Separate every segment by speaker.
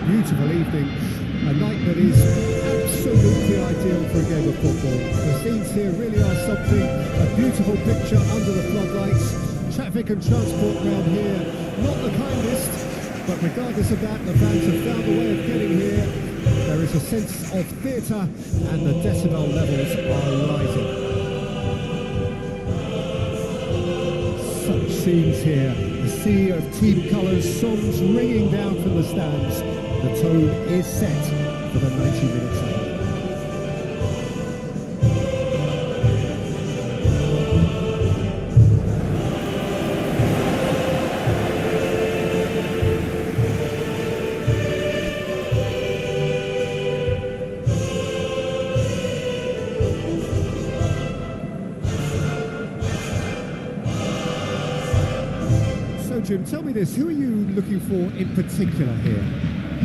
Speaker 1: beautiful evening, a night that is absolutely ideal for a game of football. The scenes here really are something, a beautiful picture under the floodlights. Traffic and transport around here, not the kindest, but regardless of that, the fans have found a way of getting here. There is a sense of theatre and the decibel levels are rising. Such scenes here, a sea of team colours, songs ringing down from the stands. The tone is set for the 90 minutes ahead. Jim, tell me this, who are you looking for in particular here?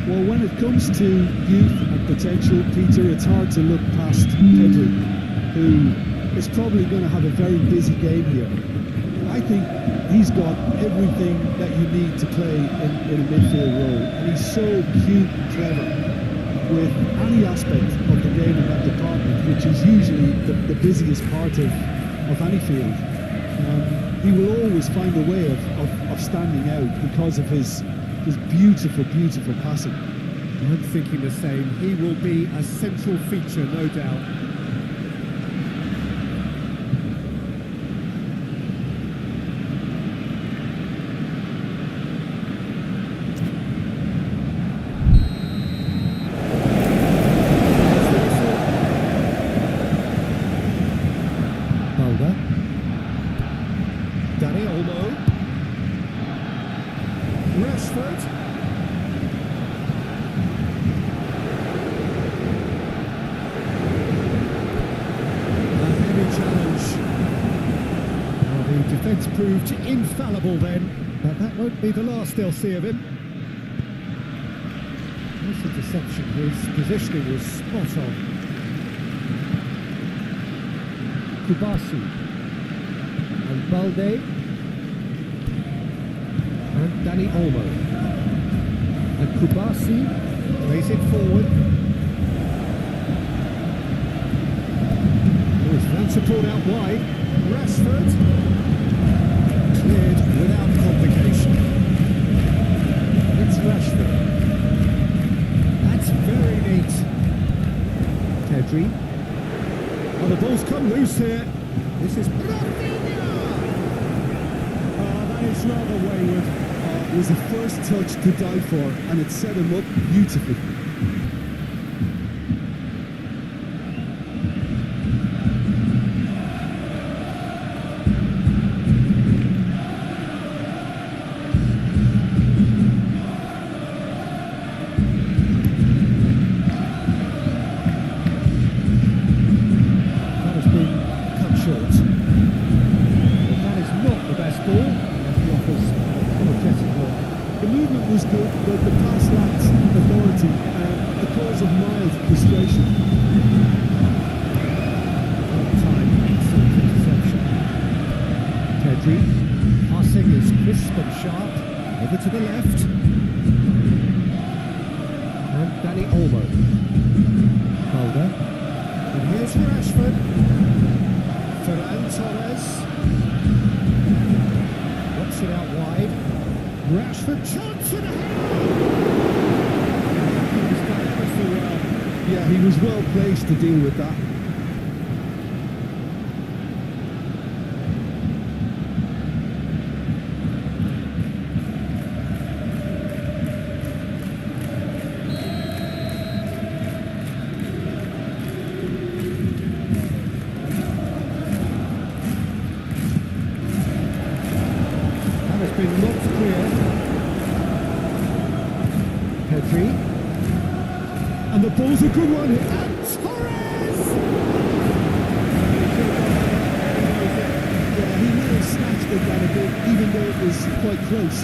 Speaker 2: Well, when it comes to youth and potential, Peter, it's hard to look past Pedri, who is probably going to have a very busy game here. I think he's got everything that you need to play in a midfield role, and he's so cute and clever with any aspect of the game in that department, which is usually the busiest part of any field. He will always find a way of standing out because of his beautiful, beautiful passing.
Speaker 1: I'm thinking the same. He will be a central feature, no doubt. Defence proved infallible then, but that won't be the last they'll see of him. Nice interception, his positioning was spot on. Kubasi and Balde and Dani Olmo. And Kubasi plays it forward. There's fan support out wide. Rashford cleared without complication. It's Rashford. That's very neat. Pedri. Oh, the ball's come loose here. This is Rafinha.
Speaker 2: That is rather wayward. It was a first touch to die for, and it set him up beautifully. The movement was good, but the pass lacked authority, the cause of mild frustration.
Speaker 1: Time, excellent interception. Pedri, passing is crisp and sharp, over to the left. And Dani Olmo. Balde. And here's Rashford. Ferran Torres. Knocks it out wide. Rashford, chance and a header! He was done pretty well.
Speaker 2: Yeah, he was well placed to deal with that.
Speaker 1: That has been knocked clear. Pedri. And the ball's a good one. And Torres!
Speaker 2: Yeah, he may have snatched at that a bit, even though it was quite close.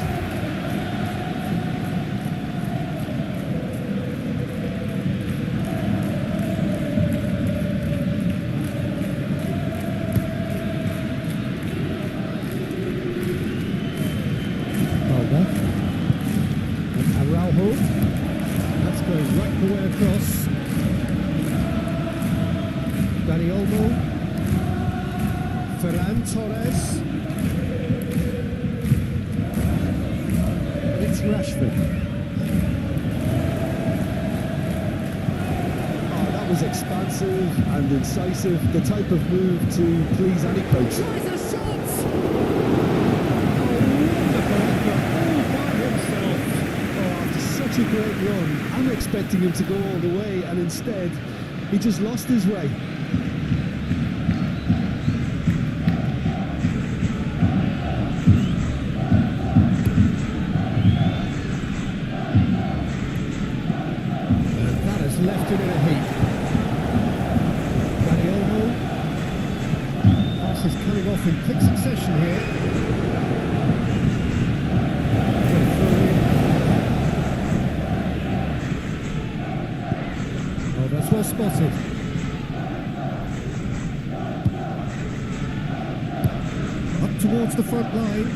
Speaker 1: And Araujo. going right the way across. Dani Olmo. Ferran Torres. And it's Rashford.
Speaker 2: Was expansive and incisive, the type of move to please any coach.
Speaker 1: Tries a shot!
Speaker 2: After such a great run, I'm expecting him to go all the way, and instead, he just lost his way.
Speaker 1: And that has left him in a heap. Is coming off in quick succession here. Oh, that's well spotted. Up towards the front line.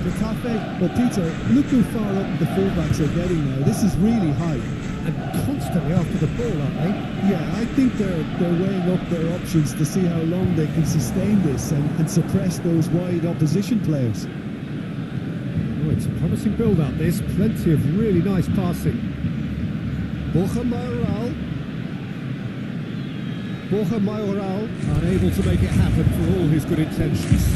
Speaker 2: Getafe, well Peter, look how far up the fullbacks are getting now. This is really high.
Speaker 1: And constantly after the ball, aren't they?
Speaker 2: Yeah, I think they're weighing up their options to see how long they can sustain this and suppress those wide opposition players.
Speaker 1: Oh, it's a promising build-up, this. Plenty of really nice passing. Borja Mayoral unable to make it happen for all his good intentions.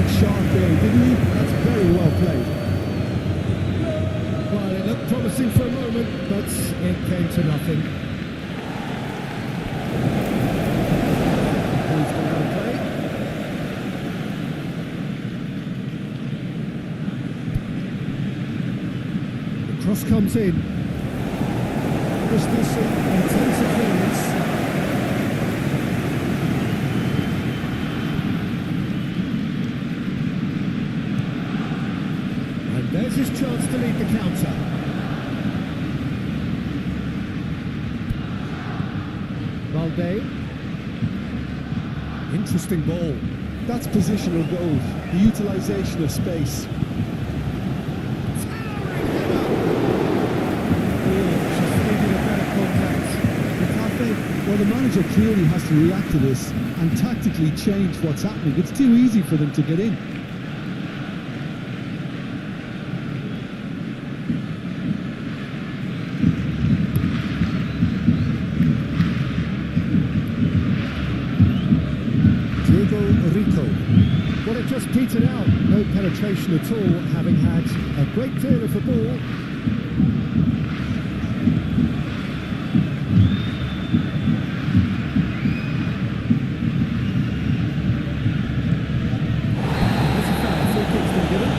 Speaker 2: Sharp there, didn't he? That's very well played.
Speaker 1: Well, it looked promising for a moment, but it came to nothing. Who's going to play? The cross comes in. Christensen, intense clearance. There's his chance to lead the counter. Valde. Interesting ball.
Speaker 2: That's positional goal, the utilisation of space. Well, the manager clearly has to react to this and tactically change what's happening. It's too easy for them to get in.
Speaker 1: Well, it just petered out. No penetration at all, having had a great deal of the ball. There's a foul. Free kick's been given.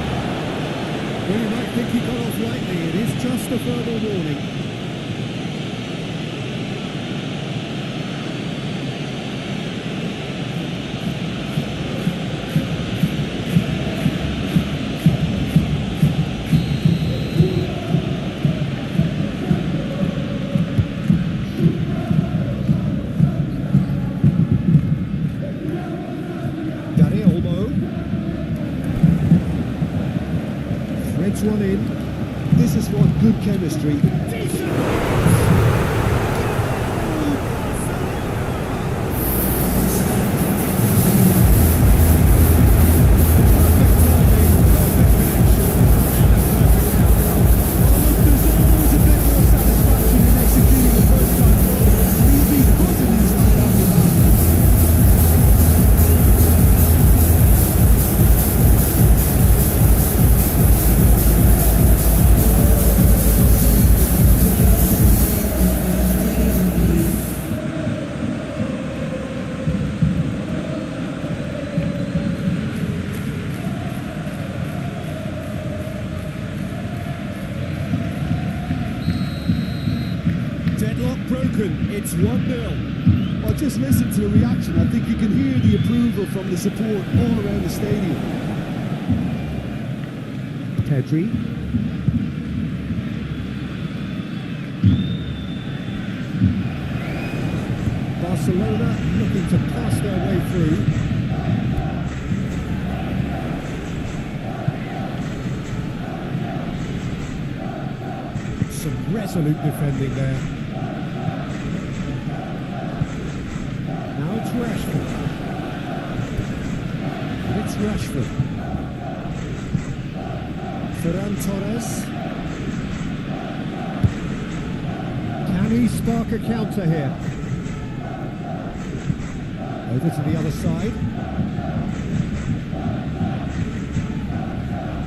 Speaker 1: Well, you might think he got off lightly. It is just a verbal warning. One in.
Speaker 2: This is what good chemistry.
Speaker 1: It's 1-0.
Speaker 2: Well, just listen to the reaction. I think you can hear the approval from the support all around the stadium.
Speaker 1: Pedri. Barcelona looking to pass their way through. resolute defending there. Now it's Rashford. It's Rashford. Ferran Torres. Can he spark a counter here? Over to the other side.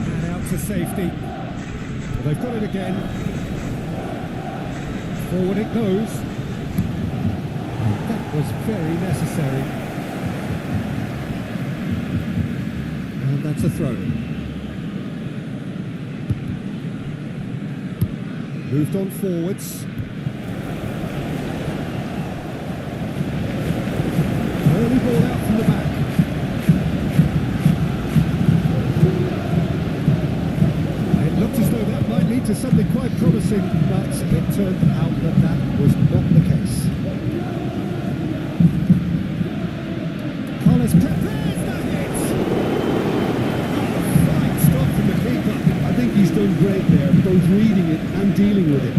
Speaker 1: And out to safety. Well, they've got it again. Forward it goes. And that was very necessary. And that's a throw. Moved on forwards. Early ball out from the back. It looked as though that might lead to something quite promising, but it turned out that that was not the case. Carlos prepares the hit! Fine stop from the keeper.
Speaker 2: I think he's done great there, both reading it and dealing with it.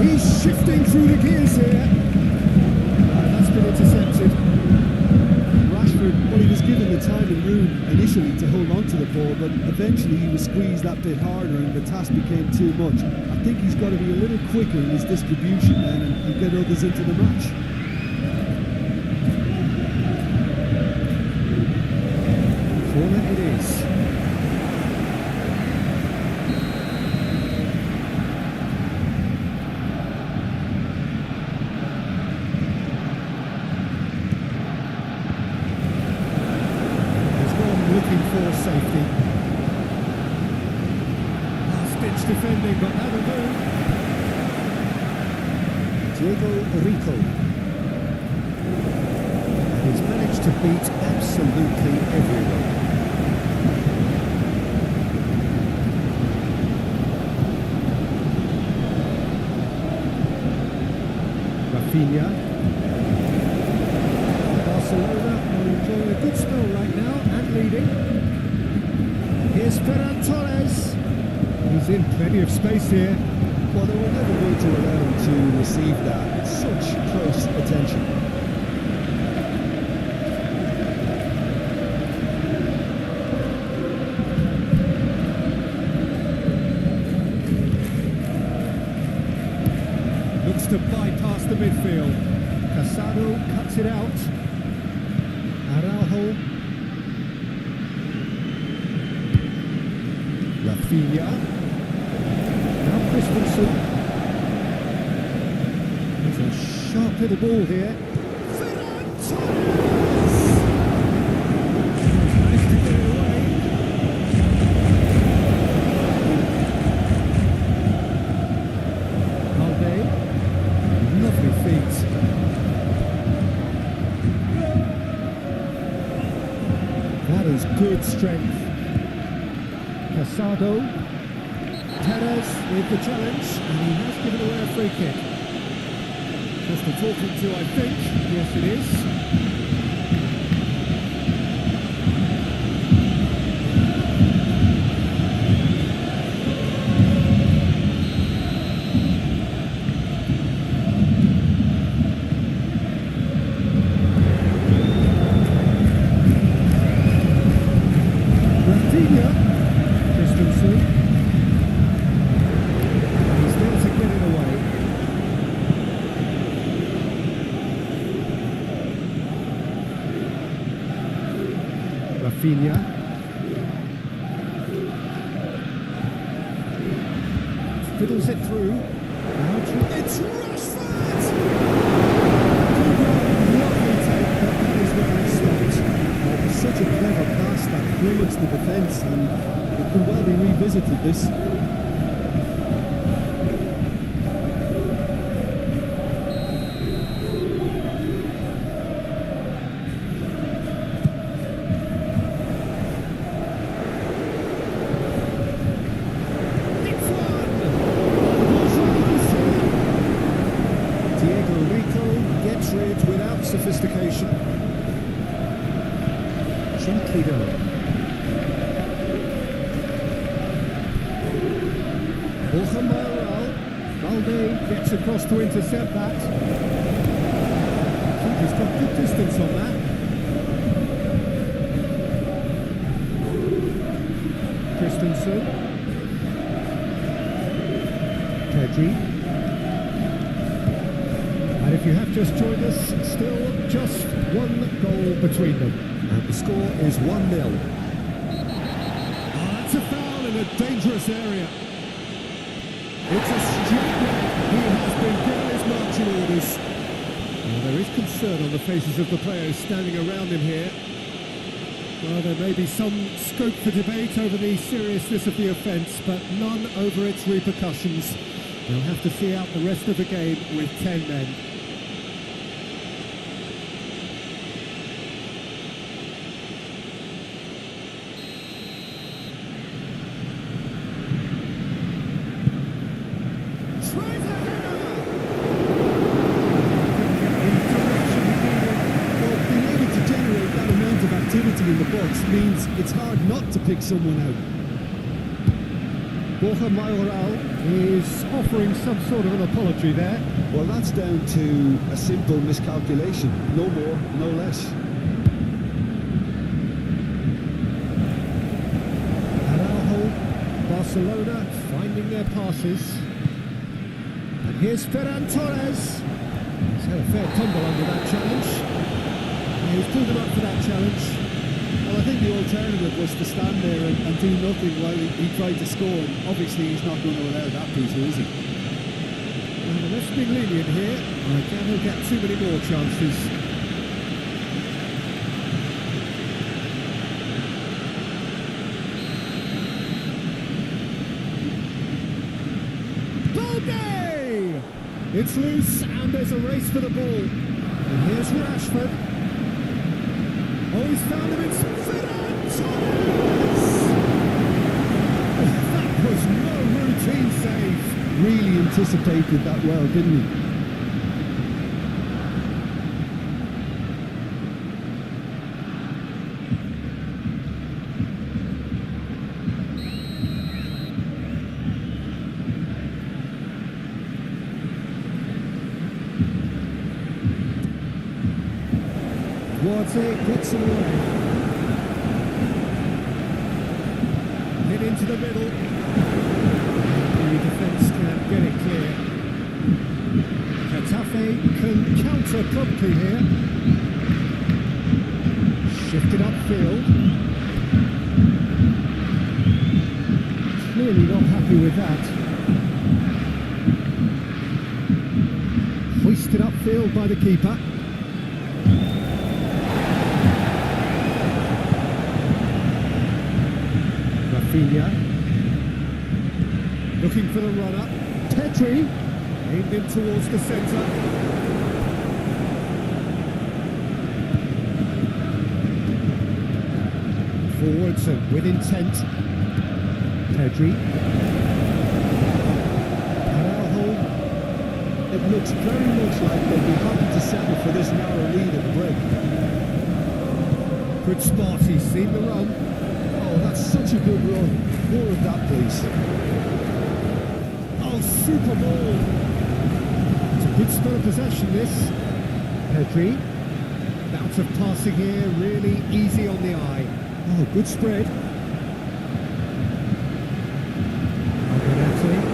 Speaker 1: He's shifting through the gears here. That's been intercepted.
Speaker 2: Rashford, well, he was given the time and room initially to hold on to the ball, but eventually he was squeezed that bit harder and the task became too much. I think he's got to be a little quicker in his distribution then and get others into the match.
Speaker 1: Corner it is. Looking for safety. Last-ditch defending, but that'll do. Diego Rico. He's managed to beat absolutely everyone. Rafinha. Barcelona are enjoying a good spell right now and leading. Here's Ferran Torres. He's in plenty of space here.
Speaker 2: Well, they were never going to allow him to receive that. Such close attention.
Speaker 1: Looks to bypass the midfield. Casado cuts it out. Araujo. Rafinha. Now Christensen. There's a sharp little ball here. Ferran Torres! Managed to get it away. Alde. Lovely feet. That is good strength. Casado. Perez with the challenge, and he has given away a free kick. Just a talking to, I think. Yes, it is. Christensen. He's there to get it away. Rafinha. Fiddles it through. Now it's Rashford! Lovely take, but that is where it stopped.
Speaker 2: Such a clever pass that flummoxed the defence, and the could well be revisited, this.
Speaker 1: Sophistication. Gently done. Valde gets across to intercept that. I think he's got good distance on that. Christensen. Pedri. And if you have just joined us, still just one goal between them. And the score is 1-0. That's a foul in a dangerous area. It's a straight red. He has been given his marching orders. Well, there is concern on the faces of the players standing around him here. Well, there may be some scope for debate over the seriousness of the offence, but none over its repercussions. They'll have to see out the rest of the game with 10 men.
Speaker 2: In the box means it's hard not to pick someone out.
Speaker 1: Borja Mayoral is offering some sort of an apology there.
Speaker 2: Well, that's down to a simple miscalculation. No more, no less.
Speaker 1: Araujo, Barcelona finding their passes. And here's Ferran Torres. He's had a fair tumble under that challenge. Yeah, he's pulled him up for that challenge.
Speaker 2: Well, I think the alternative was to stand there and do nothing while he tried to score, and obviously he's not going to allow that, Peter, is he?
Speaker 1: Well, the ref's been lenient here. I doubt he'll get too many more chances. Balde! It's loose, and there's a race for the ball. And here's Rashford. Oh, he's found him, it's Ferran Torres! That was no routine save.
Speaker 2: Really anticipated that well, didn't he?
Speaker 1: Duarte gets it away. Hit into the middle. The defence can't get it clear. Getafe can counter promptly here. Shifted upfield. Clearly not happy with that. Hoisted upfield by the keeper. Looking for the runner. Pedri aimed in towards the centre. Forwards and with intent. Pedri. Araujo.
Speaker 2: It looks very much like they'd be happy to settle for this narrow lead at the break.
Speaker 1: Good spot, he's seen the run.
Speaker 2: Oh, that's such a good run. More of that, please.
Speaker 1: Oh, super ball. It's a good spell of possession, this. Pedri. Bout of passing here, really easy on the eye. Oh, good spread.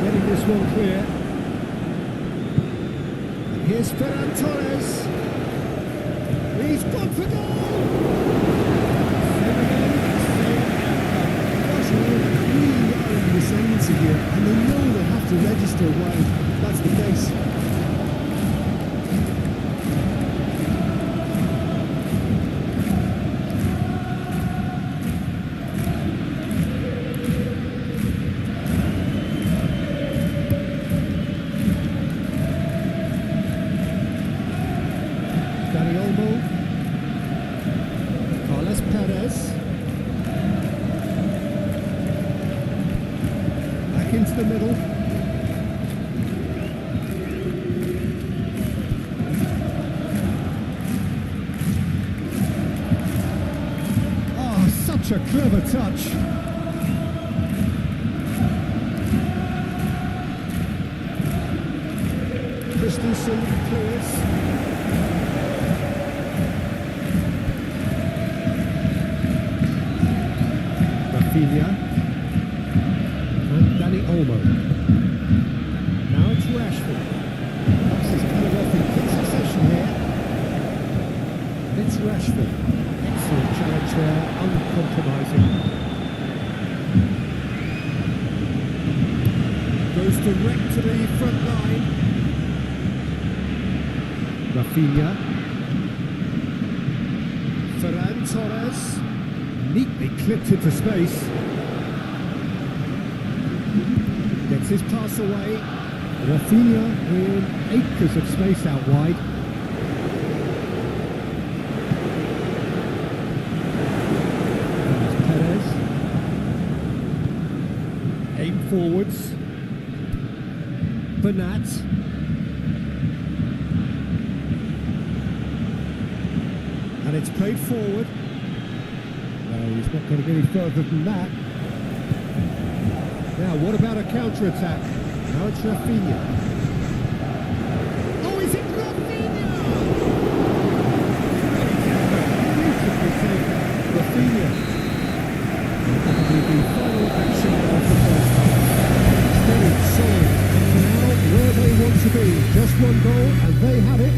Speaker 1: Getting this one clear. And here's Ferran Torres. He's gone for goal!
Speaker 2: Really are in the ascendancy here, and they know they have to register why that's the case.
Speaker 1: Dani Olmo. Carlos Perez. Back into the middle. Oh, such a clever touch. Christensen clears. Rafinha and Dani Olmo. Now it's Rashford. Passes kind of off in quick succession here. And it's Rashford. Excellent challenge there, uncompromising. Goes direct to the front line. Rafinha. Ferran Torres. Neatly clipped into space. Gets his pass away. Rafinha in acres of space out wide. There's Perez. Aim forwards. Bernat. And it's played forward. No, he's not going to get any further than that. Now, what about a counter-attack? Now it's Rafinha. Oh, is it Rafinha? Beautifully taken. Rafinha. Probably the final action of the first half. Steady, solid, and for now, where they want to be. Just one goal, and they have it.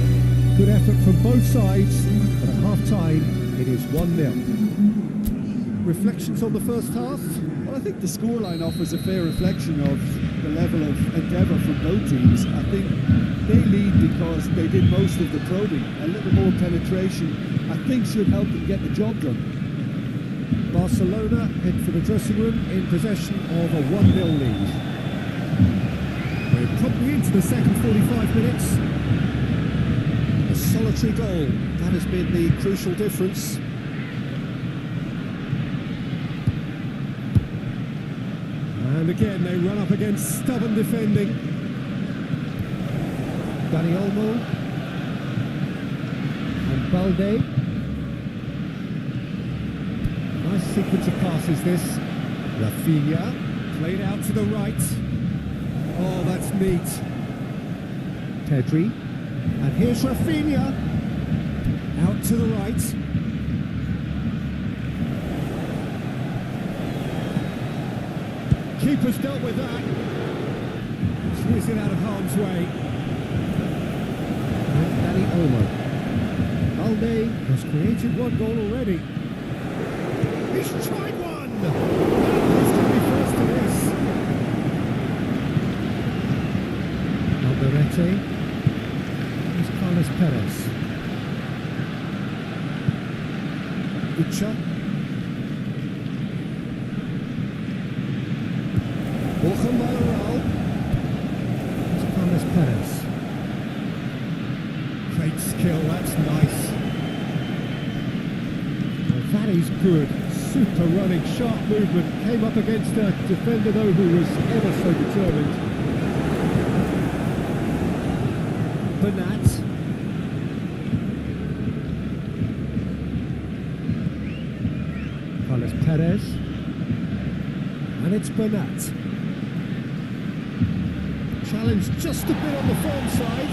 Speaker 1: Good effort from both sides, but at half-time, it is 1-0. Reflections on the first half?
Speaker 2: Well, I think the scoreline offers a fair reflection of the level of endeavour from both teams. I think they lead because they did most of the probing. A little more penetration, I think, should help them get the job done.
Speaker 1: Barcelona head for the dressing room in possession of a 1-0 lead. We're probably into the second 45 minutes. A solitary goal, that has been the crucial difference. And again, they run up against stubborn defending. Dani Olmo and Balde. Nice sequence of passes this. Rafinha, played out to the right. Oh, that's neat. Pedri. And here's Rafinha. Out to the right. Keeper's dealt with that. She's it out of harm's way. And Dani Olmo. Balde has created one goal already. He's tried one! He's to be first to this. Alderete. Here's Carlos Perez. Ucha. Borja Mayoral. Here's Carlos Perez. Great skill, that's nice. Well, that is good. Super running, sharp movement. Came up against a defender though who was ever so determined. Bernat. Carlos Perez. And it's Bernat. Challenge just a bit on the form side.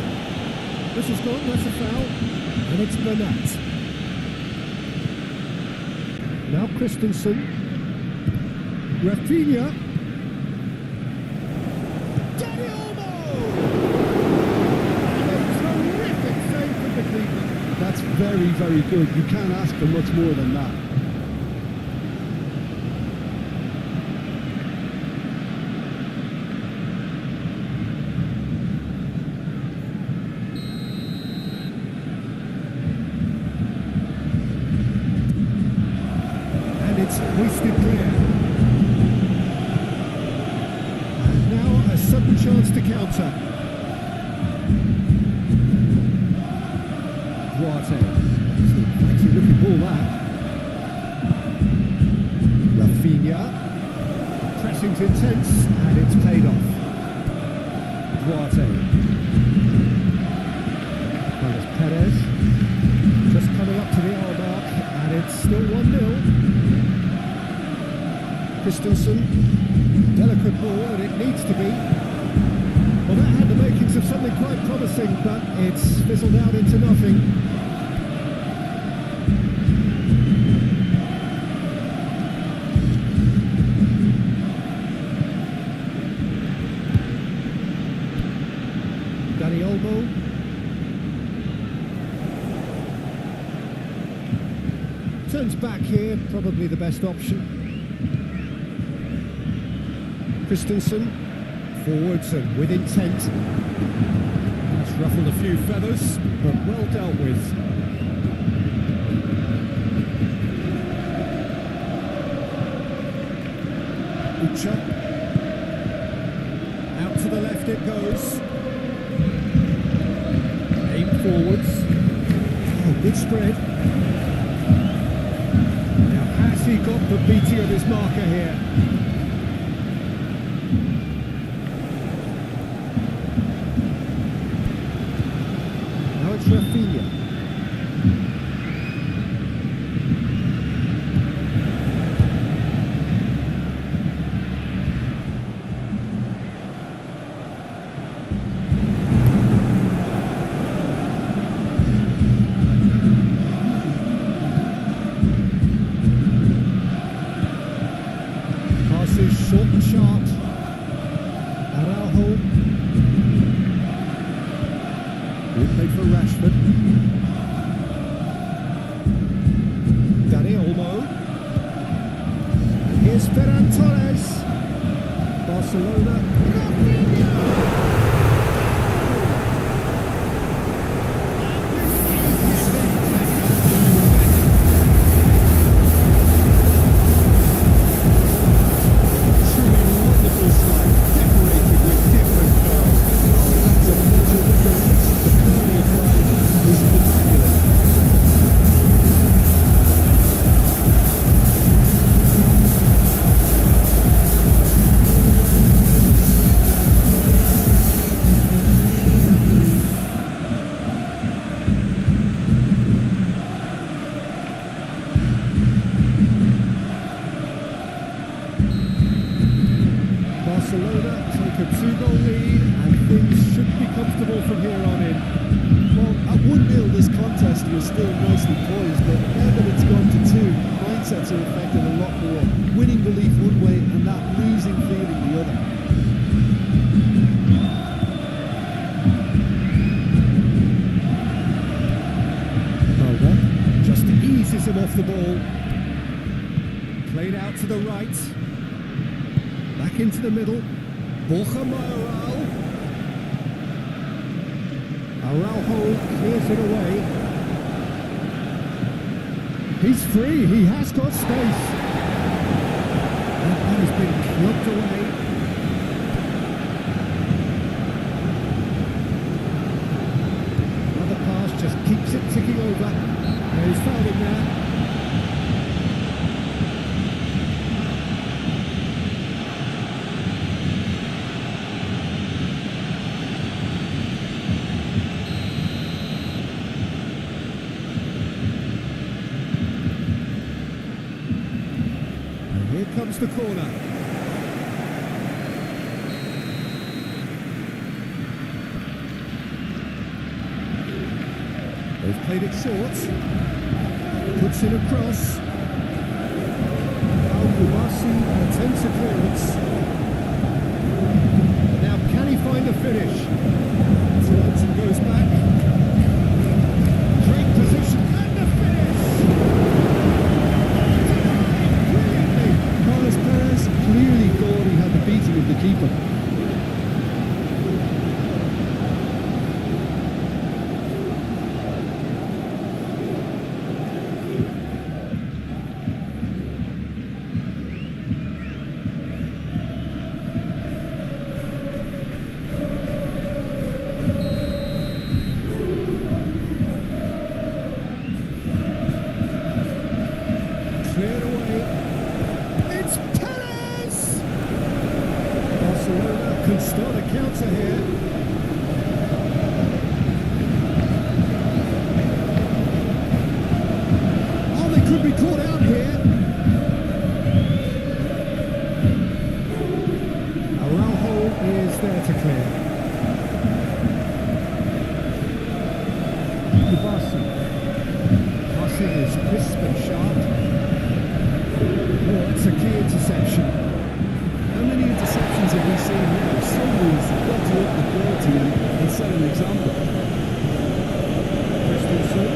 Speaker 1: This is gone, that's a foul. And it's Bernat. Now Christensen. Rafinha. Dani Olmo! And a terrific save from the keeper.
Speaker 2: That's very, very good. You can't ask for much more than that.
Speaker 1: It's hoisted clear. And now a sudden chance to counter. Duarte. Actually looking ball that. Rafinha. Pressing's intense and it's paid off. Duarte. Carlos Perez. Just coming up to the hour mark and it's still 1-0. Christensen. Delicate ball and it needs to be. Well, that had the makings of something quite promising, but it's fizzled out into nothing. Danny Olmo. Turns back here, probably the best option. Christensen. Forwards and with intent. That's ruffled a few feathers, but well dealt with. Ucha. Out to the left it goes. Aim forwards. Oh, good spread. Now has he got the beating of his marker here? Rafinha. Passes short and sharp. Araujo. Good play for Rashford. Danny Olmo. And here's Ferran Torres. Barcelona. Barcelona take a 2-goal lead and things should be comfortable from here on in.
Speaker 2: Well, at 1-0 this contest was still nicely poised, but now that it's gone to 2, mindsets are affected a lot more. Winning belief one way and that losing feeling the other.
Speaker 1: Mulder just eases him off the ball. Played out to the right. Back into the middle. Borja Mayoral. Araujo clears it away. He's free. He has got space. That one has been knocked away. Another pass just keeps it ticking over. He's fouled him there. Here comes the corner. They've played it short. Puts it across. Al-Kubasi attempts a clearance. Now can he find the finish? Toronto goes back. Great position and the finish!
Speaker 2: Carlos Perez clearly thought he had the beating of the keeper.
Speaker 1: be caught out here. Araujo is there to clear. Kubasi. Passing is crisp and sharp. Oh, that's a key interception.
Speaker 2: How many interceptions have we seen now? Somebody's got to up the quality and set an example.
Speaker 1: Christensen.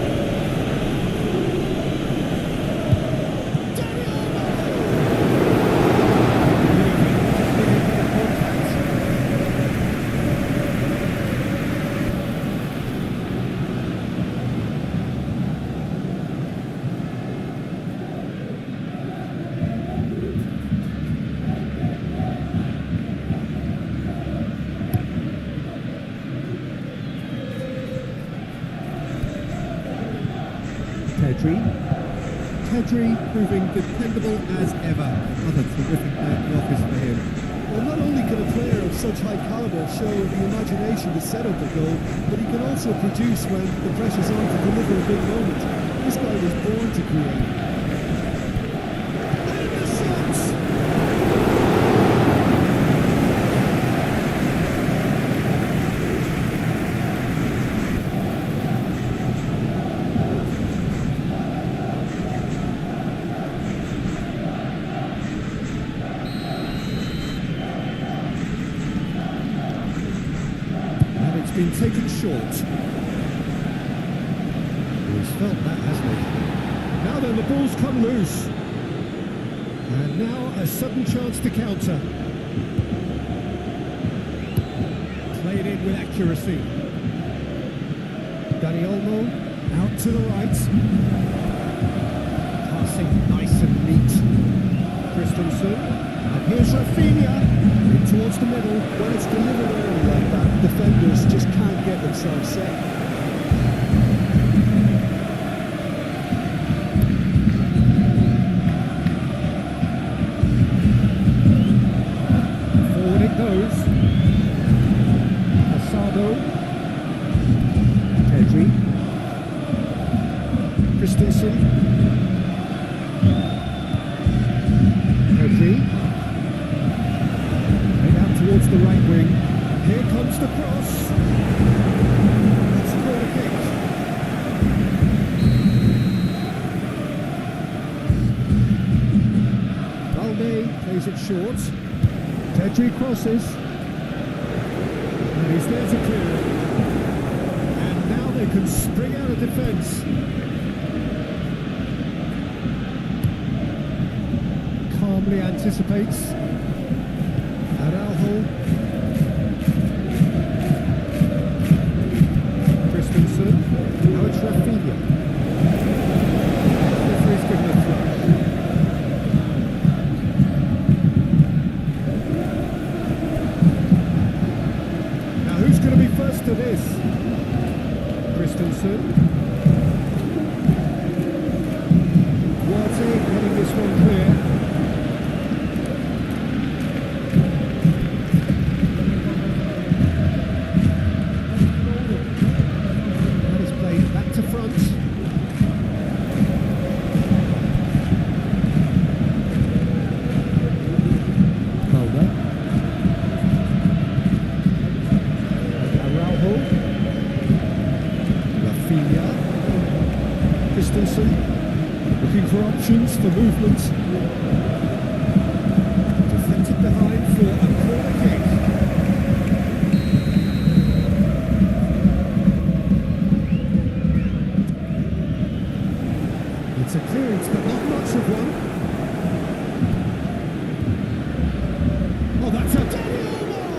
Speaker 1: Pedri proving dependable as ever. Another terrific day at the office for him.
Speaker 2: Well, not only can a player of such high calibre show the imagination to set up a goal, but he can also produce when the pressure's on to deliver a big moment. This guy was born to create.
Speaker 1: Been taken short. He's felt that, hasn't he? Now then, the ball's come loose. And now a sudden chance to counter. Played in with accuracy. Dani Olmo out to the right. Passing nice and neat. Christensen. And here's Rafinha. In towards the middle.
Speaker 2: When it's delivered early like that, defenders just can't get themselves set.
Speaker 1: Forward it goes. Asado. Pedri. Christensen. Pedri. Towards the right wing. Here comes the cross. That's a corner kick. Valde plays it short. Pedri crosses. And he's there to clear it. And now they can spring out of defence. Calmly anticipates. Araujo. Christensen. Now it's Rafinha. Referee's given a throw. Now who's going to be first to this? Christensen. Duarte getting this one clear. Christensen looking for options for movement. Deflected behind for a corner kick. It's a clearance, but not much of one. Oh, that's a Dani Olmo!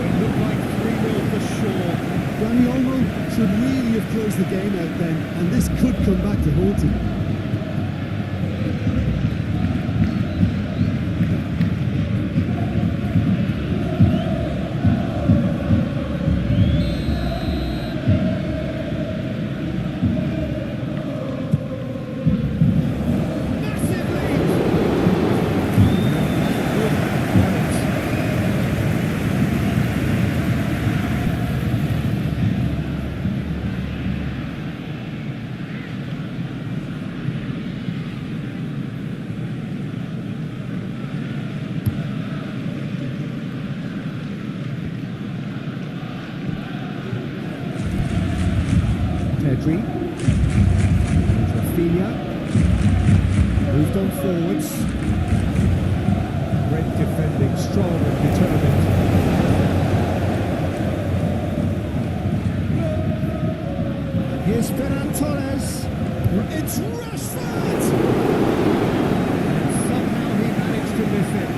Speaker 1: It looked like 3-0 for sure.
Speaker 2: Dani Olmo should really have closed the game out then, and this could come back to haunt him.
Speaker 1: Pedri. Rafinha. Moved on forwards. Great defending, strong and determined. Here's Ferran Torres. It's Rashford! And somehow he managed to miss it.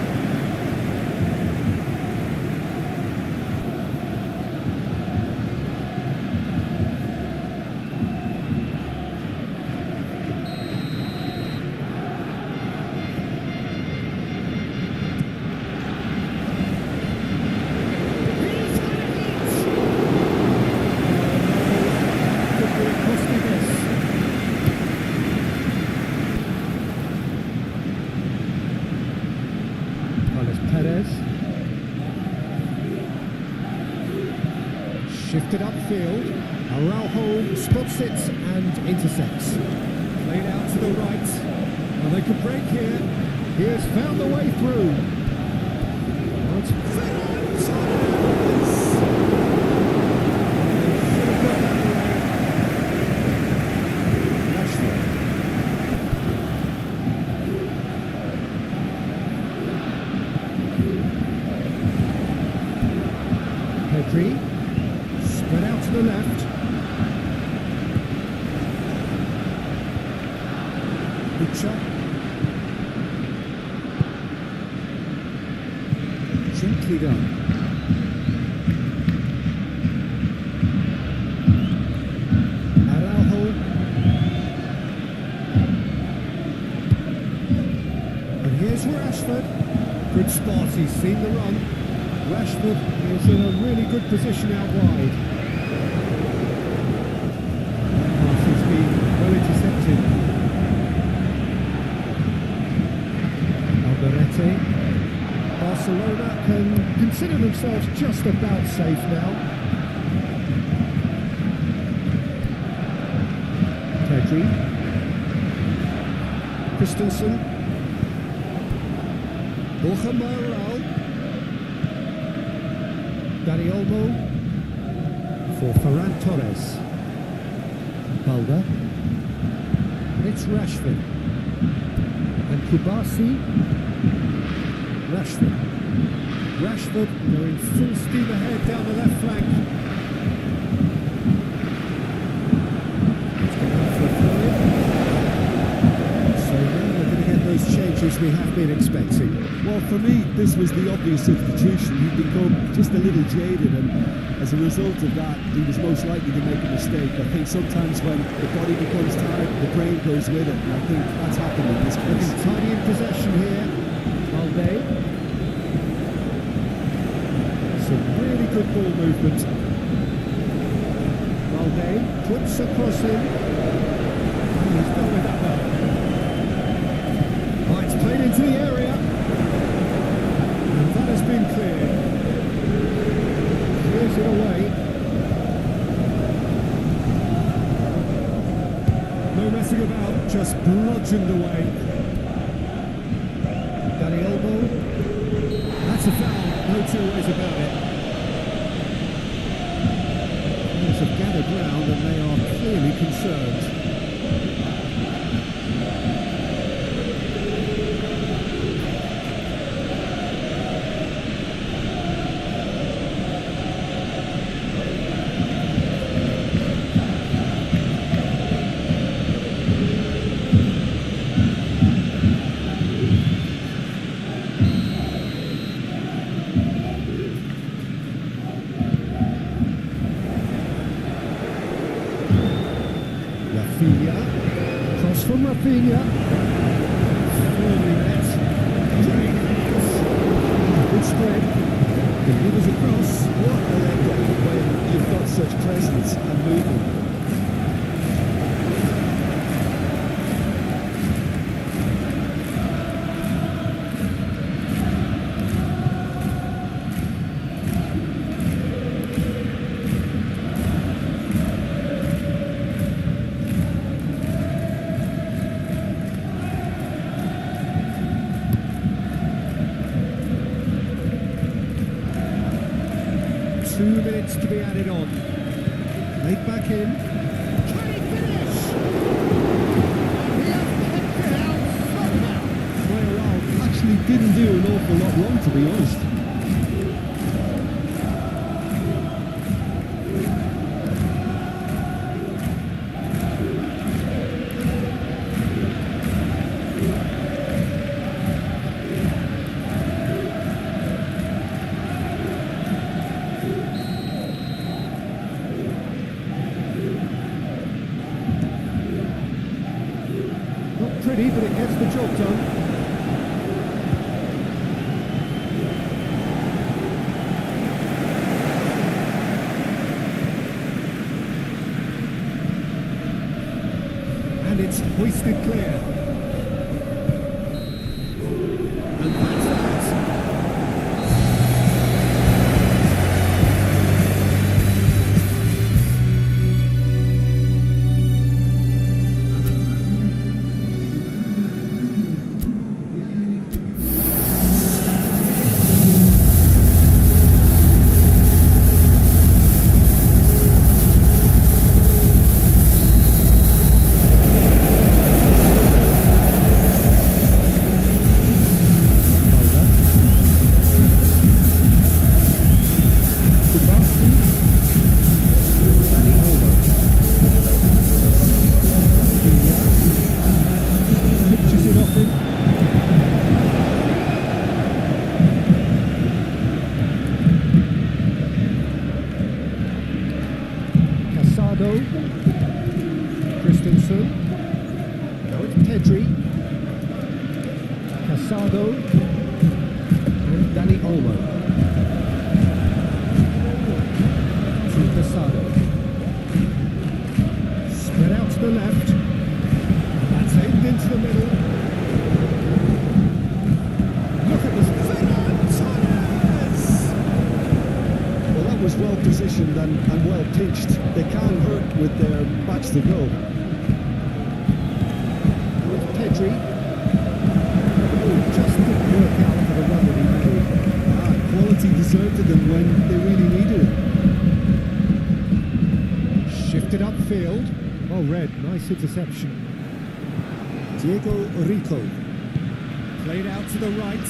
Speaker 1: Shifted upfield, Araujo spots it and intercepts. Played out to the right, and they could break here. He has found the way through. It's Ferran Torres! Rashford. Pedri. Spread out to the left. Lucha. Gently done. Araujo. And here's Rashford. Good spot, he's seen the run. Rashford is in a really good position out wide. Pass has been well intercepted. Alderete. Barcelona can consider themselves just about safe now. Pedri. Christensen. Borja Mayoral. Dani Olmo for Ferran Torres. Balda. And it's Rashford. And Kubasi. Rashford. Rashford going full steam ahead down the left flank. It's going out for a throw-in. So now we're going to get those changes we have been expecting.
Speaker 2: Well, for me, this was the obvious substitution. He'd become just a little jaded, and as a result of that, he was most likely to make a mistake. I think sometimes when the body becomes tired, the brain goes with it, and I think that's happened in this case.
Speaker 1: Looking tidy in possession here. Balde. Some really good ball movement. Balde puts a cross in. And he's done with that one. Oh, it's played into the area. And that has been cleared. Clears it away. No messing about, just bludgeoned away. Dani Olmo. That's a foul, no two ways about it. Players have gathered round and they are clearly concerned. Rafinha, cross from Rafinha, firmly met, good spread, delivers across.
Speaker 2: What a leg down when you've got such presence and movement.
Speaker 1: Two minutes to be added on. Laid back in.
Speaker 2: awful lot wrong, to be honest.
Speaker 1: Not pretty, but it gets the job done. And it's hoisted clear. And that's that. Pictures it off him. Casado, Christensen, now it's Pedri, Casado, and Dani Olmo. To Casado, spread out to the left, and that's aimed into the middle. Look at this,
Speaker 2: Well, that was well positioned and well pitched. They can't hurt with their backs to go.
Speaker 1: With Pedri. Oh, just didn't work out for the run that he made.
Speaker 2: Quality deserted them when they really needed it.
Speaker 1: Shifted upfield. Well read, nice interception.
Speaker 2: Diego Rico.
Speaker 1: Played out to the right.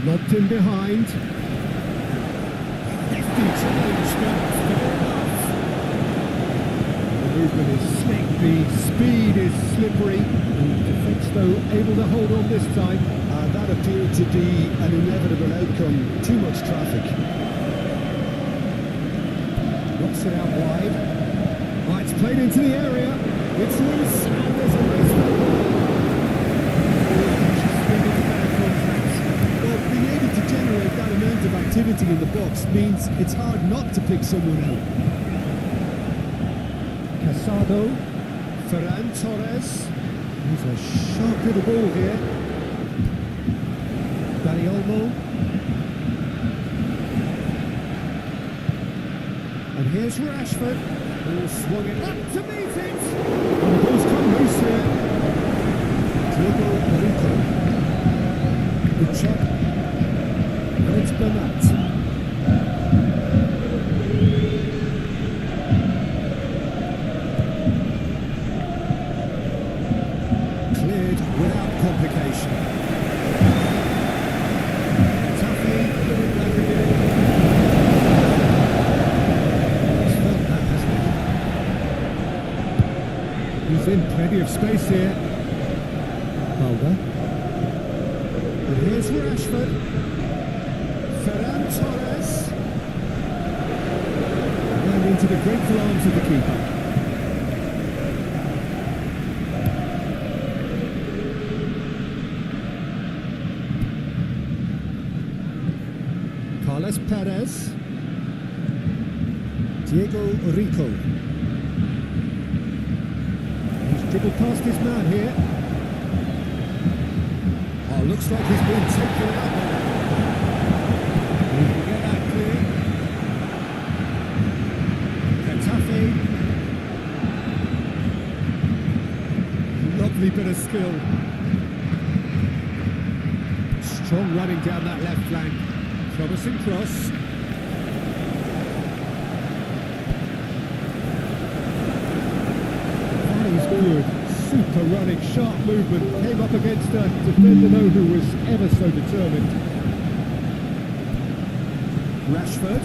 Speaker 1: Lobbed in behind. Hefty challenge, but fair enough. The movement is slick, the speed is slippery. The defence, though, able to hold on this time.
Speaker 2: That appeared to be an inevitable outcome. Too much traffic.
Speaker 1: Knocks it out wide. Oh, it's played into the area. It's loose, and there's a race for the ball. Just thinking of better contacts.
Speaker 2: Well, being able to generate that amount of activity in the box means it's hard not to pick someone out.
Speaker 1: Casado, Ferran Torres. He's a sharp little ball here. Dani Olmo. And here's Rashford, who swung it up to meet it. And the ball's come loose here.
Speaker 2: Diego Rico.
Speaker 1: Good check. And it's Bernat. Cleared without complication. Getafe put it back again. He's felt that, hasn't he? He's in plenty of space here. Mulder. And here's Rashford. Ferran Torres. And into the grateful arms of the keeper. Carlos Perez. Diego Rico. He's dribbled past his man here. Oh, looks like he's been taken out there. He can get that clear. Getafe. Lovely bit of skill. Strong running down that left flank. Promising cross. That is good. Proper running, sharp movement, came up against a defender though who was ever so determined. Rashford.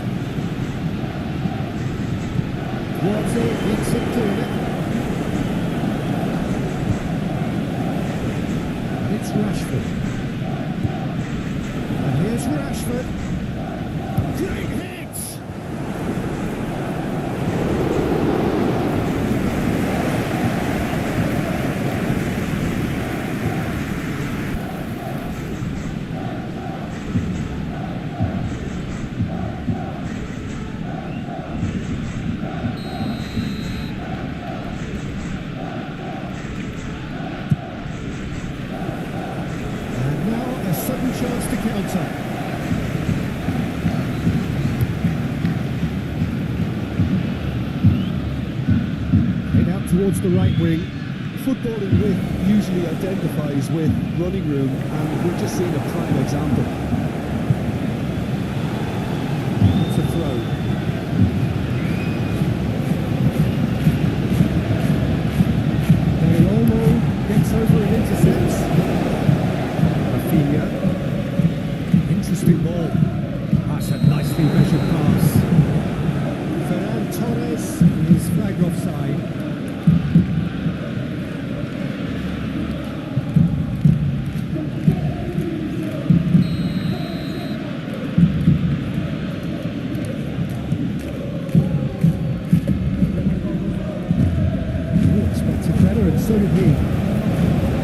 Speaker 1: Water beats it to it. And it's Rashford. And here's Rashford. Great hit! Chance to counter. Head out towards the right wing.
Speaker 2: Footballing with usually identifies with running room, and we've just seen a prime example.
Speaker 1: It's a throw. Dani Olmo gets over and intercepts. Rafinha. Interesting ball. That's a nicely measured pass. Ferran Torres is flagged offside. He expected better, and so did he.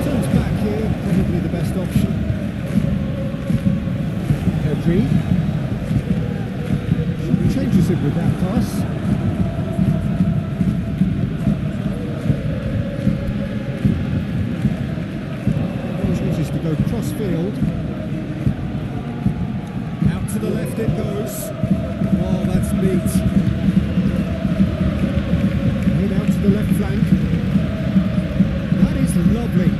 Speaker 1: Turns back here, probably the best option. Changes it with that pass. Chooses to go cross field. Out to the left it goes. Oh, that's neat. Head out to the left flank. That is lovely.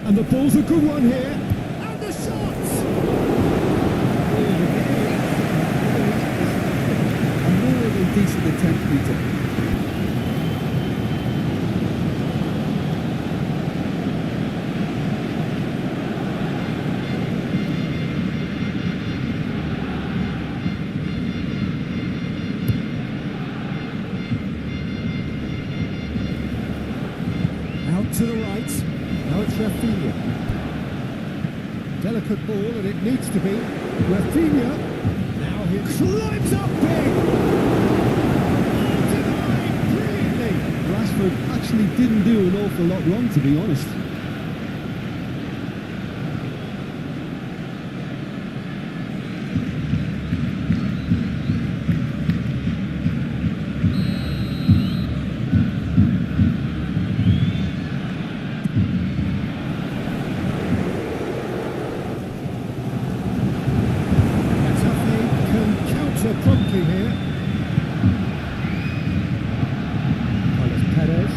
Speaker 1: And the ball's a good one here. And the shots!
Speaker 2: A more than decent attempt, Peter.
Speaker 1: Out to the right. Now it's Rafinha. Delicate ball, and it needs to be. Rafinha. Now he climbs up big. Brilliantly.
Speaker 2: Rashford actually didn't do an awful lot wrong, to be honest.
Speaker 1: Promptly here. Perez.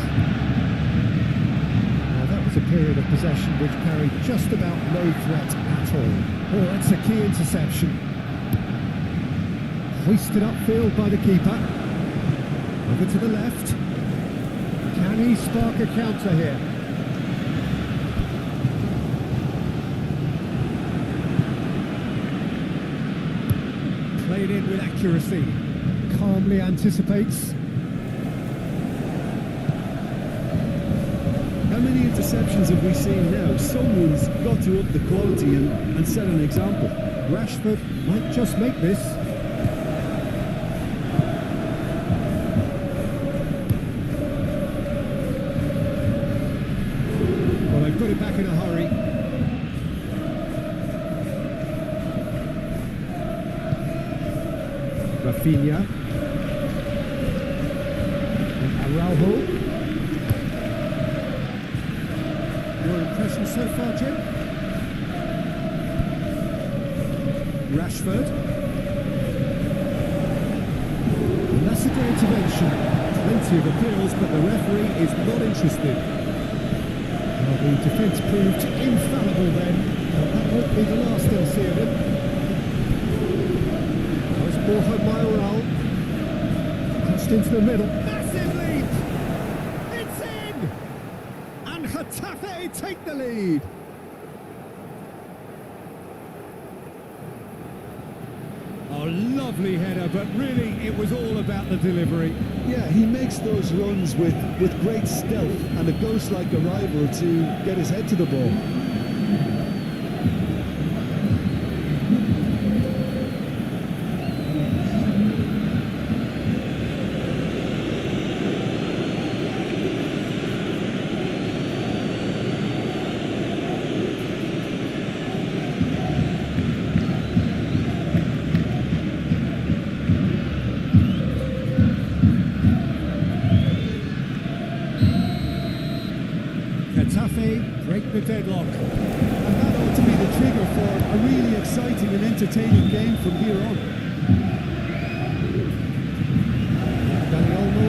Speaker 1: Now that was a period of possession which carried just about no threat at all. Oh, that's a key interception. Hoisted upfield by the keeper. Over to the left. Can he spark a counter here? Played in with accuracy. Calmly anticipates.
Speaker 2: How many interceptions have we seen now? Someone's got to up the quality and set an example.
Speaker 1: Rashford might just make this. Well, they've got it back in a hurry. Rafinha. And Araujo. Your impression so far, Jim? Rashford. And that's a good intervention. Plenty of appeals, but the referee is not interested. Well, the defence proved infallible then. That won't be the last they'll see of him. Ball home by Oral. Crossed into the middle. they take the lead. Oh, lovely header, but really it was all about the delivery.
Speaker 2: Yeah, he makes those runs with great stealth and a ghost-like arrival to get his head to the ball.
Speaker 1: Getafe break the deadlock.
Speaker 2: And that ought to be the trigger for a really exciting and entertaining game from here on.
Speaker 1: Dani Olmo.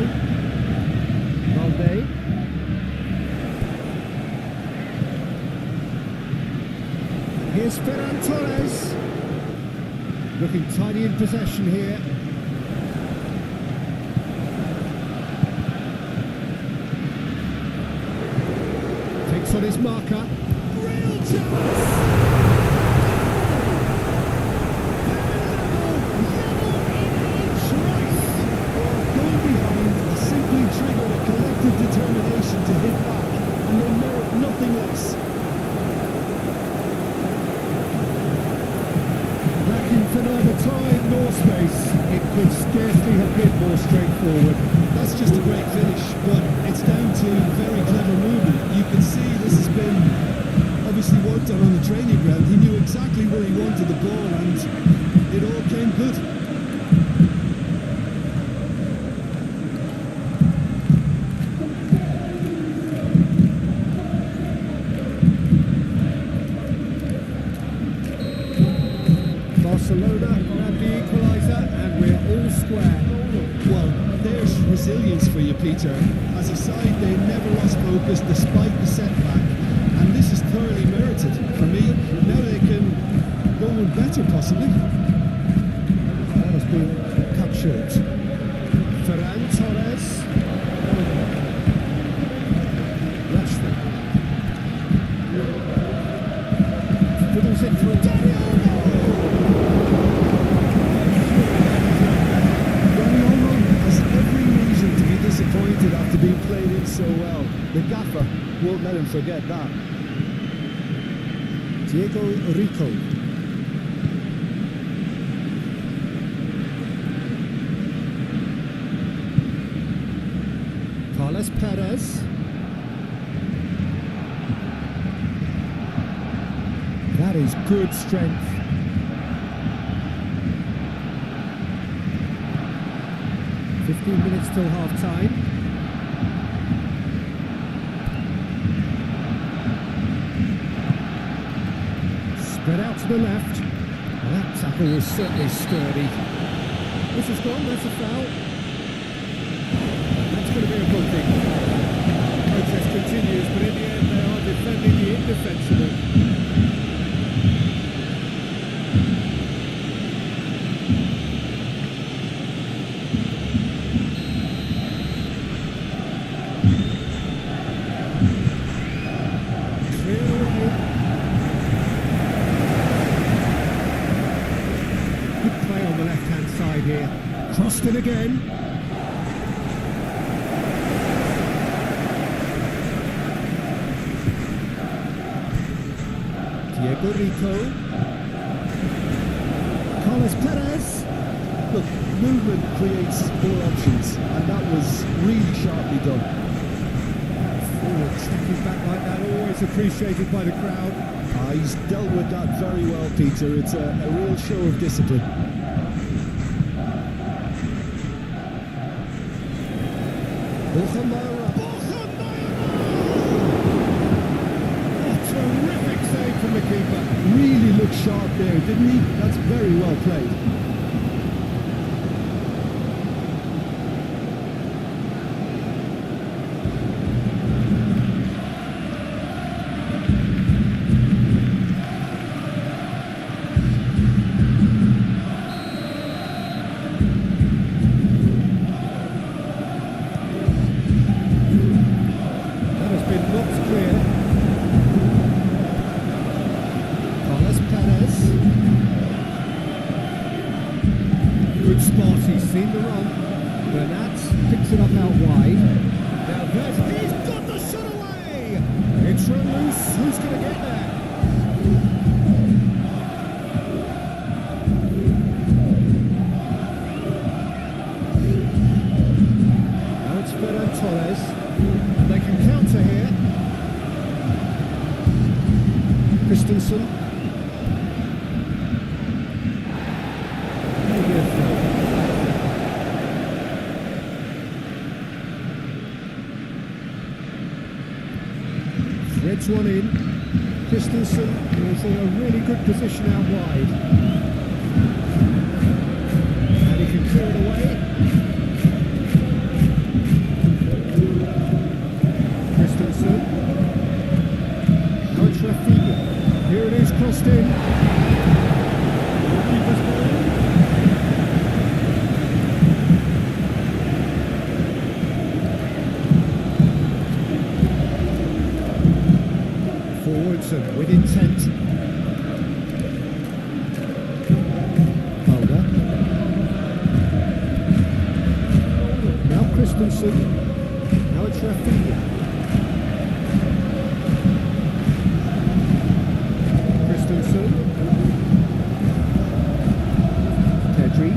Speaker 1: Valde. Here's Ferran Torres. Looking tidy in possession here. Takes on his marker. Real chance!
Speaker 2: Going behind simply triggered a collective determination to hit back, and they merit nothing less.
Speaker 1: Lacking for neither time nor space. It could scarcely have been more straightforward.
Speaker 2: That's just a great finish, but it's down to very clever movement. You can see this has been obviously worked on the training ground. He knew exactly where he wanted the ball, and it all came good.
Speaker 1: Barcelona grab the equaliser and we're all square.
Speaker 2: Well, there's resilience for you, Peter. As a side, they never lost focus despite the setback, and this is thoroughly merited for me. Now they can go on better, possibly.
Speaker 1: That has been cut short. Ferran Torres. Rashford. Fiddles it through. Dani Olmo!
Speaker 2: Disappointed after being played in so well. The gaffer won't let him forget that.
Speaker 1: Diego Rico. Carlos Perez. That is good strength. 15 minutes till half-time. Spread out to the left. Well, that tackle was certainly sturdy. This is gone, that's a foul. That's going to be a booking. Protest continues, but in the end they are defending the indefensible. Here, crossed it again. Diego Rico. Carlos Perez.
Speaker 2: Look, movement creates more options, and that was really sharply done.
Speaker 1: Forward stepping back like that, always appreciated by the crowd.
Speaker 2: He's dealt with that very well, Peter. It's a real show of discipline.
Speaker 1: Borja Mayoral. Terrific save from the keeper.
Speaker 2: Really looked sharp there, didn't he? That's very well played.
Speaker 1: good spot, he's seen the run. Bernat picks it up out wide. Now he's got the shot away! It's run loose, who's going to get there? Now it's Ferran Torres. They can counter here. Christensen. Threads one in. Christensen is in a really good position out wide. And he can clear it away. Christensen. Now it's Rafinha. Here it is, crossed in. Keeper's ball. Forwards and with intent. Mulder. Now Christensen. Now it's Rafinha. Christensen. Pedri.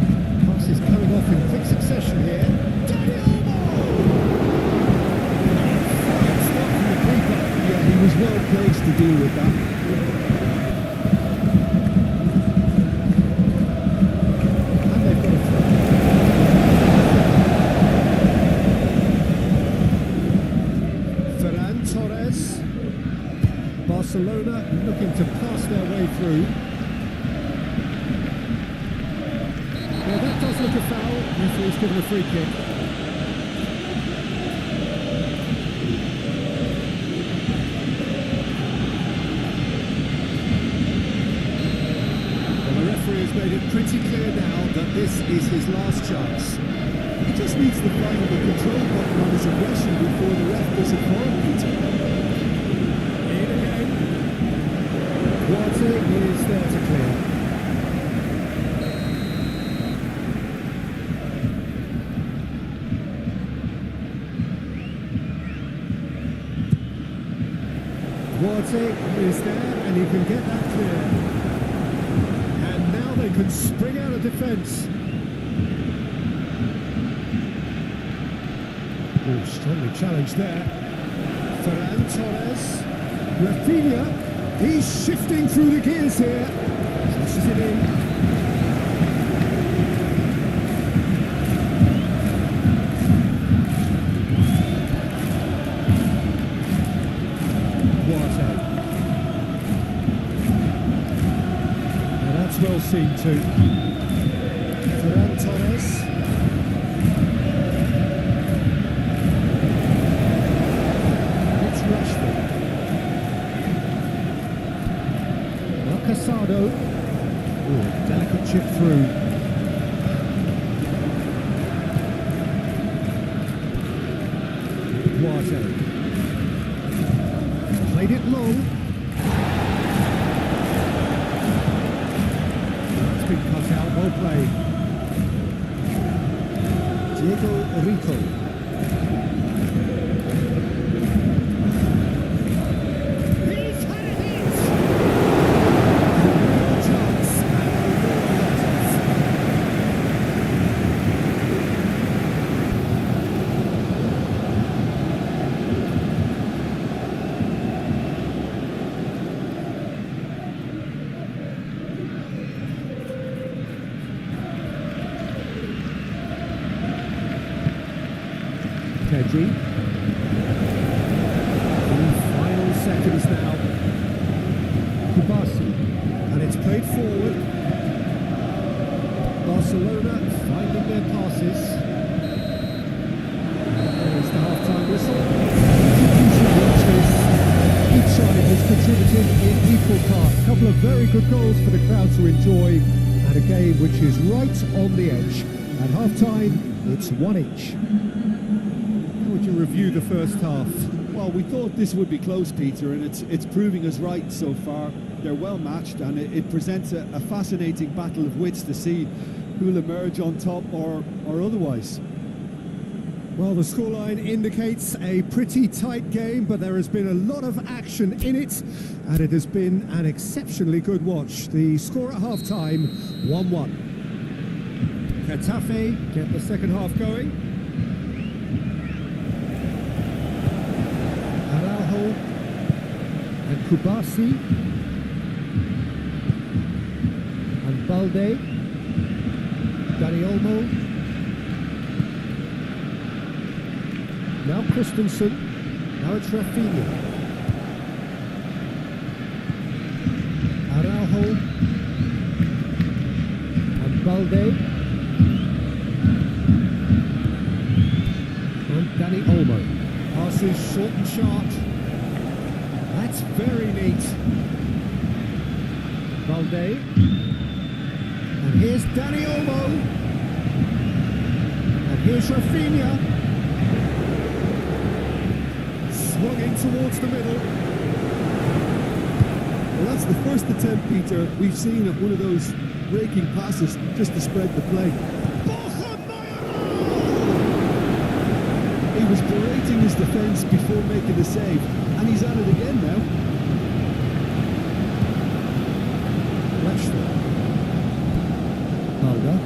Speaker 1: Passes coming off in quick succession here.
Speaker 2: He was well placed to deal with that.
Speaker 1: And they've got a throw. Ferran Torres. Barcelona looking to pass their way through. Now that does look a foul. Referee's given a free kick. Has made it pretty clear now that this is his last chance.
Speaker 2: He just needs to find the control button on his aggression before the ref does it for him, Peter.
Speaker 1: In again. Duarte is there to clear. Duarte is there and he can get that clear. They can spring out of defence. Oh, strongly challenged there. Ferran Torres. Rafinha. He's shifting through the gears here. Slashes it in. Duarte. Well seen too. Ferran Torres. It's Rashford. Casado. Oh, delicate chip through. Duarte. Played it long. Been cut out, well played. Diego Rico. He's had it! Chance Pedri. In final seconds now. Kubasi. And it's played forward. Barcelona finding their passes. There's the half-time whistle. You should watch this. Each side has contributed in equal part. A couple of very good goals for the crowd to enjoy. And a game which is right on the edge. At half-time, it's 1-1. Would you review the first half?
Speaker 2: Well, we thought this would be close, Peter, and it's proving us right so far. They're well matched, and it presents a fascinating battle of wits to see. who'll emerge on top or otherwise.
Speaker 1: Well, the scoreline indicates a pretty tight game, but there has been a lot of action in it, and it has been an exceptionally good watch. The score at half-time, 1-1. Getafe get the second half going. Araujo and Kubasi and Balde, Dani Olmo. Now Christensen, now it's Rafinha. Araujo and Balde and Dani Olmo. Passes short and sharp. That's very neat. Balde. And here's Dani Olmo. And here's Rafinha. Swung in towards the middle.
Speaker 2: Well, that's the first attempt, Peter, we've seen at one of those raking passes just to spread the play. He was berating his defence before making the save, and he's at it again now.
Speaker 1: Rashford. Balde.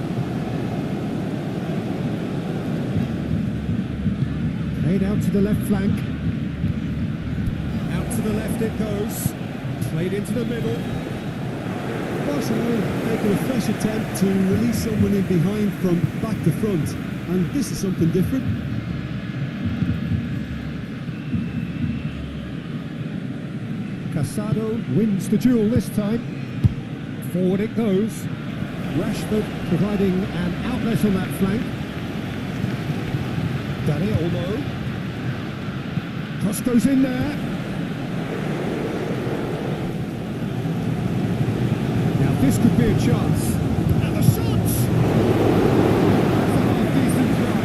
Speaker 1: Played out to the left flank. Out to the left it goes. Played into the middle.
Speaker 2: Barcelona making a fresh attempt to release someone in behind from back to front, and this is something different.
Speaker 1: Casado wins the duel this time. Forward it goes. Rashford providing an outlet on that flank. Dani Olmo. Cross goes in there. Now this could be a chance. And the shots! That's a half-decent try.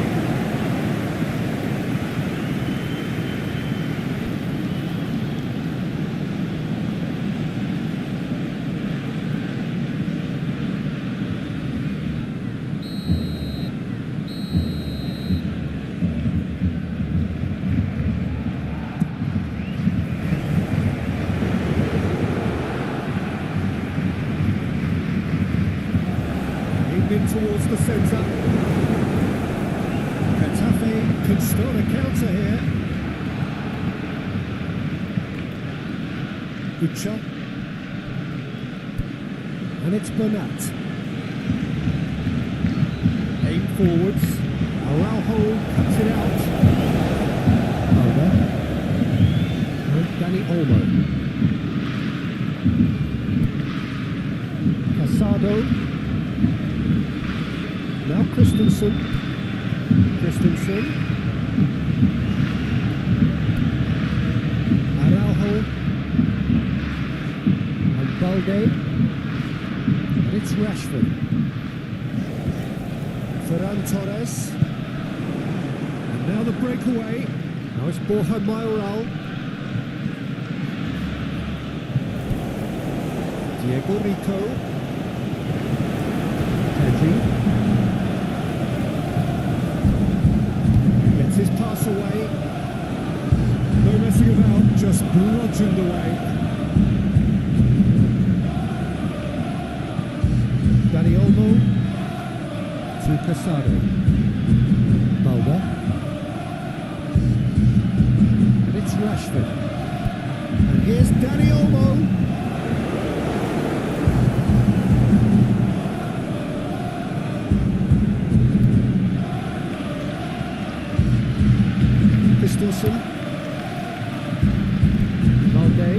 Speaker 1: In towards the centre. Getafe can start a counter here. Ucha. And it's Bernat. Aim forwards. Araujo cuts it out. Balde. And Dani Olmo. Casado. Now Christensen. Araujo. And Balde. And it's Rashford. Ferran Torres. And now the breakaway. Now it's Borja Mayoral. Diego Rico. Pedri. His pass away. No messing about, just bludgeoned away. Dani Olmo to Casado. Balde. And it's Rashford. And here's Dani Olmo. Christensen. Balde.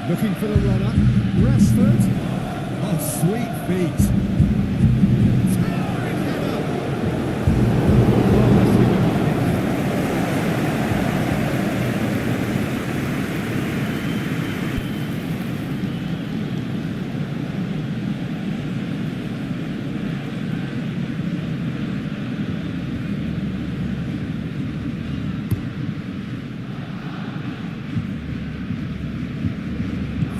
Speaker 1: Looking for the runner. Rashford. Oh, sweet feet. Towering header.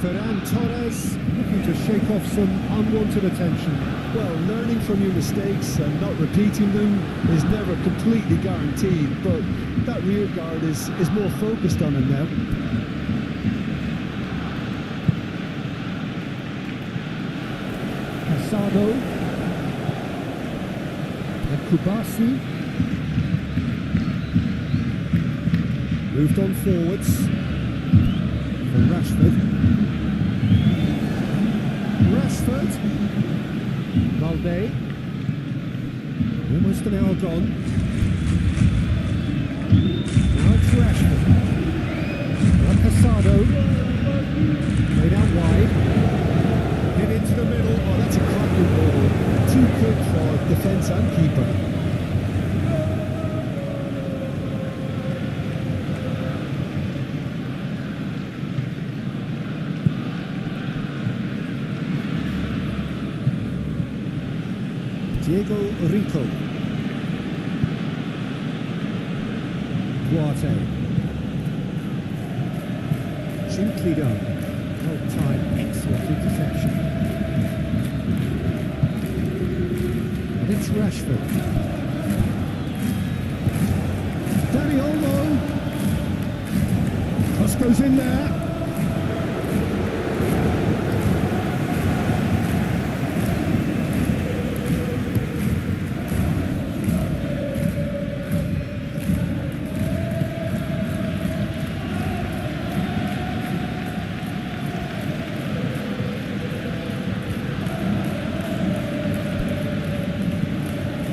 Speaker 1: Ferran Torres looking time to shake off some unwanted attention.
Speaker 2: Well, learning from your mistakes and not repeating them is never completely guaranteed, but that rear guard is more focused on him now.
Speaker 1: Casado and Kubasi moved on forwards for Rashford. Valde, almost an hour gone. Now it's Rashford. Now Casado, played out wide. Hit into the middle.
Speaker 2: Oh, that's a cracking ball. Too quick for defence and keeper.
Speaker 1: Diego Rico. Duarte. Gently done. Well timed, excellent interception. And it's Rashford. Dani Olmo. Cross goes in there.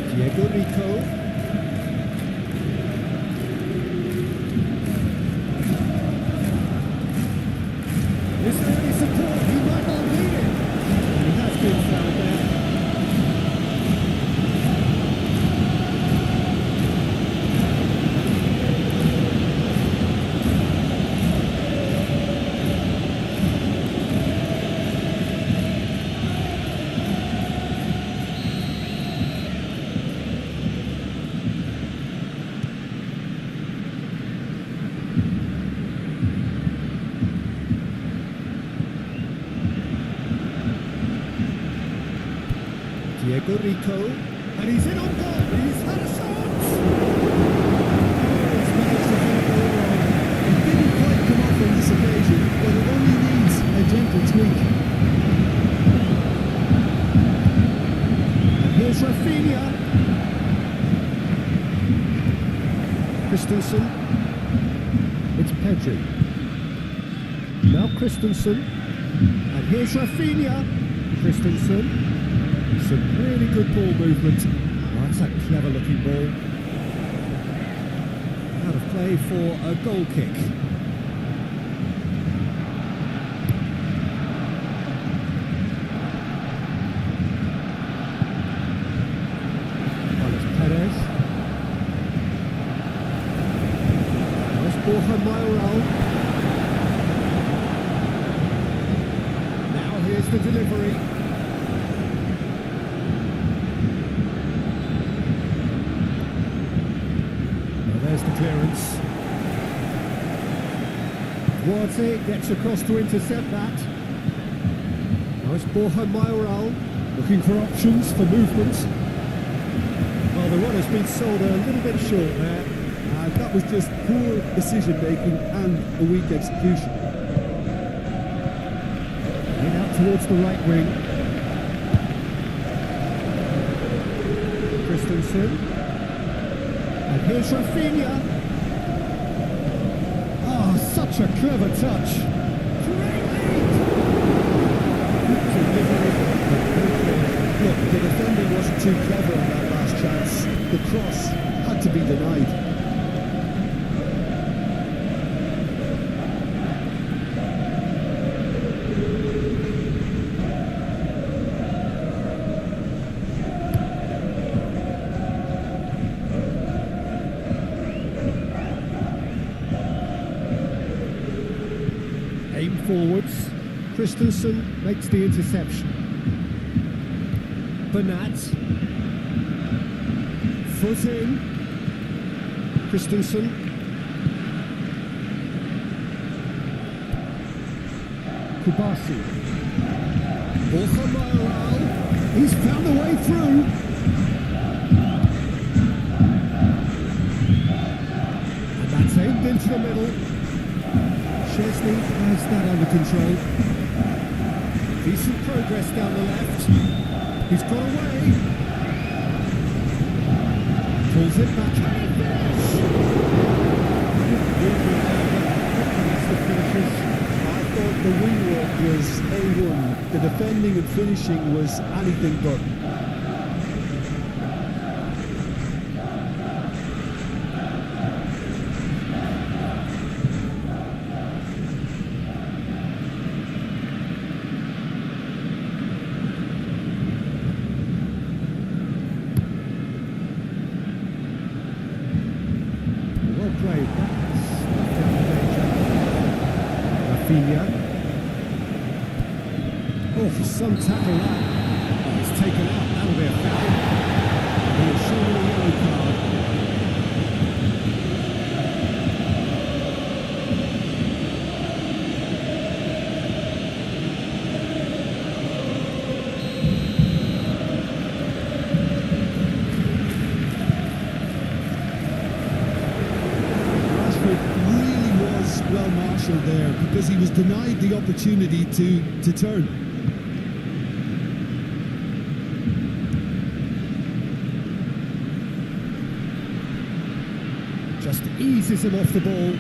Speaker 1: Diego Rico. Is there any support? He might not need it. He has been fouled there. Diego Rico, and he's in on goal. He's had a shot. He's managed to get it all wrong.
Speaker 2: It didn't quite come off on this occasion, but it only needs a gentle tweak.
Speaker 1: And here's Rafinha. Christensen. It's Pedri. Now Christensen. And here's Rafinha. Christensen. Some really good ball movement. Oh, that's a clever looking ball. Out of play for a goal kick. Well, it's Perez. Nice ball from Mayoral. Now here's the delivery. There's the clearance. Duarte gets across to intercept that. Nice ball from Mayoral, looking for options for movement. Well, the runner's been sold a little bit short there.
Speaker 2: That was just poor decision making and a weak execution.
Speaker 1: In out towards the right wing. Christensen. And here's Rafinha. Oh, such a clever touch. Great lead.
Speaker 2: Look, the defending wasn't too clever on that last chance. The cross had to be denied.
Speaker 1: Aim forwards. Christensen makes the interception. Bernat. Foot in. Christensen. Kubasi. Borja Mayoral, he's found the way through. And that's aimed into the middle. Chesney has that under control. Decent progress down the left. He's got away. Pulls it back. Can he finish?
Speaker 2: I thought the wing work was A1. The defending and finishing was anything but.
Speaker 1: Well played. Rafinha. Oh, some tackle that. He's taken out. That'll be a foul. He's shown a yellow card.
Speaker 2: Well marshalled there because he was denied the opportunity to turn.
Speaker 1: Just eases him off the ball,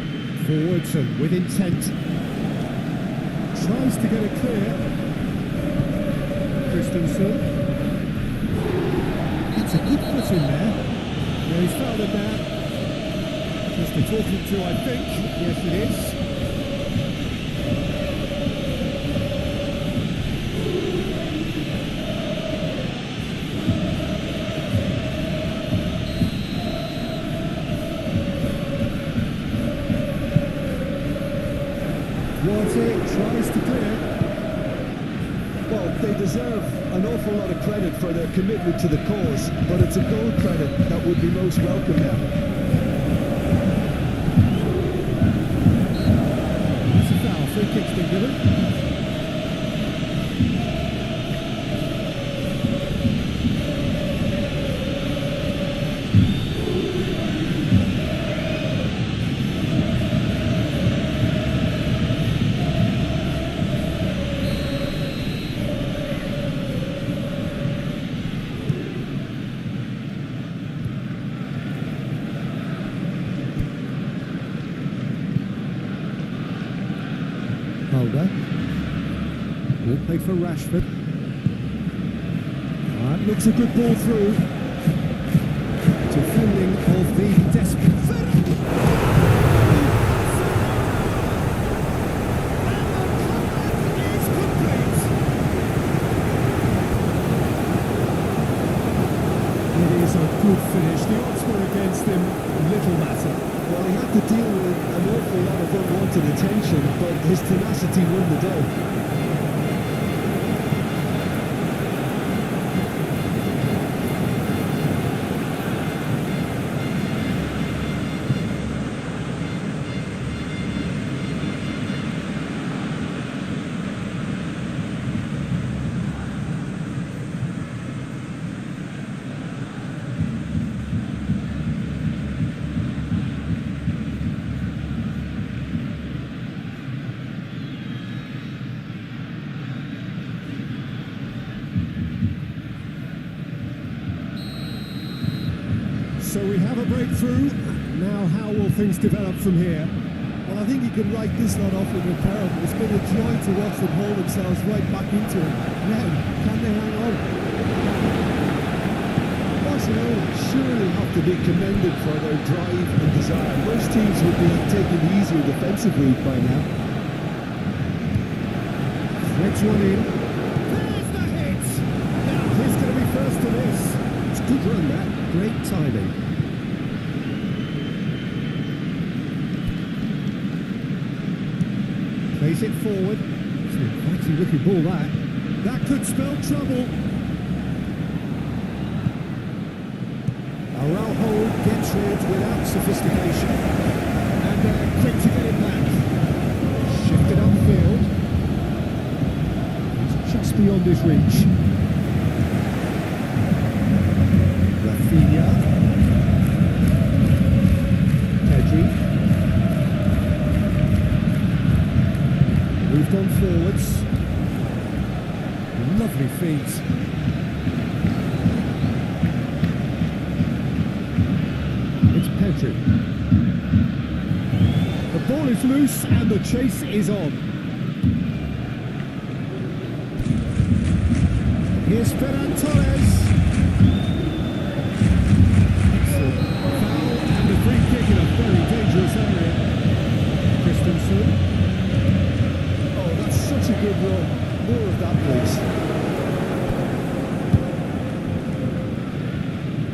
Speaker 1: forwards and with intent. Tries to get it clear. Christensen. That's a good foot in there. Yeah, he's fouled it there. Just a talking to, I think. Yes, it is. Duarte tries to clear.
Speaker 2: Well, they deserve an awful lot of credit for their commitment to the cause, but it's a goal credit that would be most welcome now.
Speaker 1: Free kick's been given. Holder. Will play for Rashford. That looks a good ball through. Defending of the desperate. It is a good finish. The odds were against him. Little matter.
Speaker 2: Well, he had to deal with an awful lot of unwanted attention, but his tenacity won the day.
Speaker 1: So we have a breakthrough. Now how will things develop from here?
Speaker 2: Well, I think you can write this lot off in repairable. It's been a joy to watch them haul themselves right back into it. Now, can they hang on? Barcelona surely have to be commended for their drive and desire. Most teams would be taking the easier defensive route by now.
Speaker 1: Threads one in. There's the hit! Now he's going to be first to this. It's a good run, that. Great timing. Plays it forward. It's a quite looking ball, that. That could spell trouble. Araujo gets rid without sophistication. And they're quick to get it back. Shifted upfield. He's just beyond his reach. Rafinha. Pedri. Moved on forwards. Lovely feet. It's Pedri. The ball is loose and the chase is on. Here's Ferran Torres. Excellent foul and a free kick in a very dangerous area. Christensen.
Speaker 2: Oh, that's such a good run. More of that, please.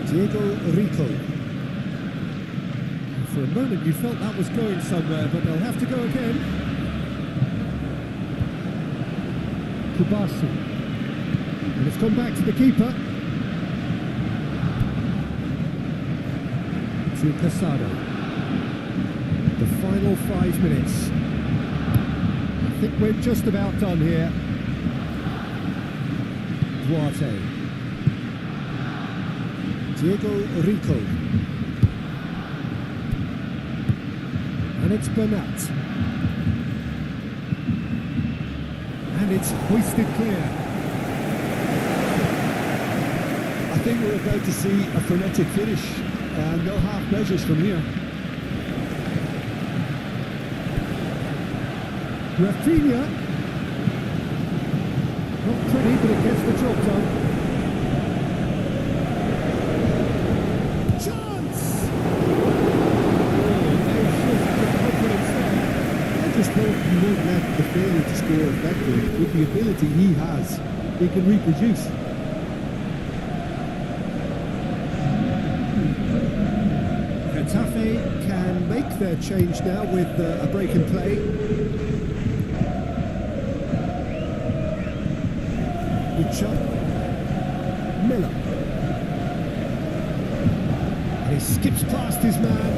Speaker 1: Diego Rico. For a moment you felt that was going somewhere, but they'll have to go again. Kubasi. And it's come back to the keeper. To Casado. The final 5 minutes. I think we're just about done here. Duarte. Diego Rico. And it's Bernat. And it's hoisted clear.
Speaker 2: I think we're about to see a frenetic finish, and no half measures from here.
Speaker 1: Rafinha. Not pretty, but it gets the job done. Chance!
Speaker 2: I just hope he won't let the failure to score affect him. With the ability he has, he can reproduce.
Speaker 1: Getafe can make their change now with a break in play. Ucha. Miller. And he skips past his man.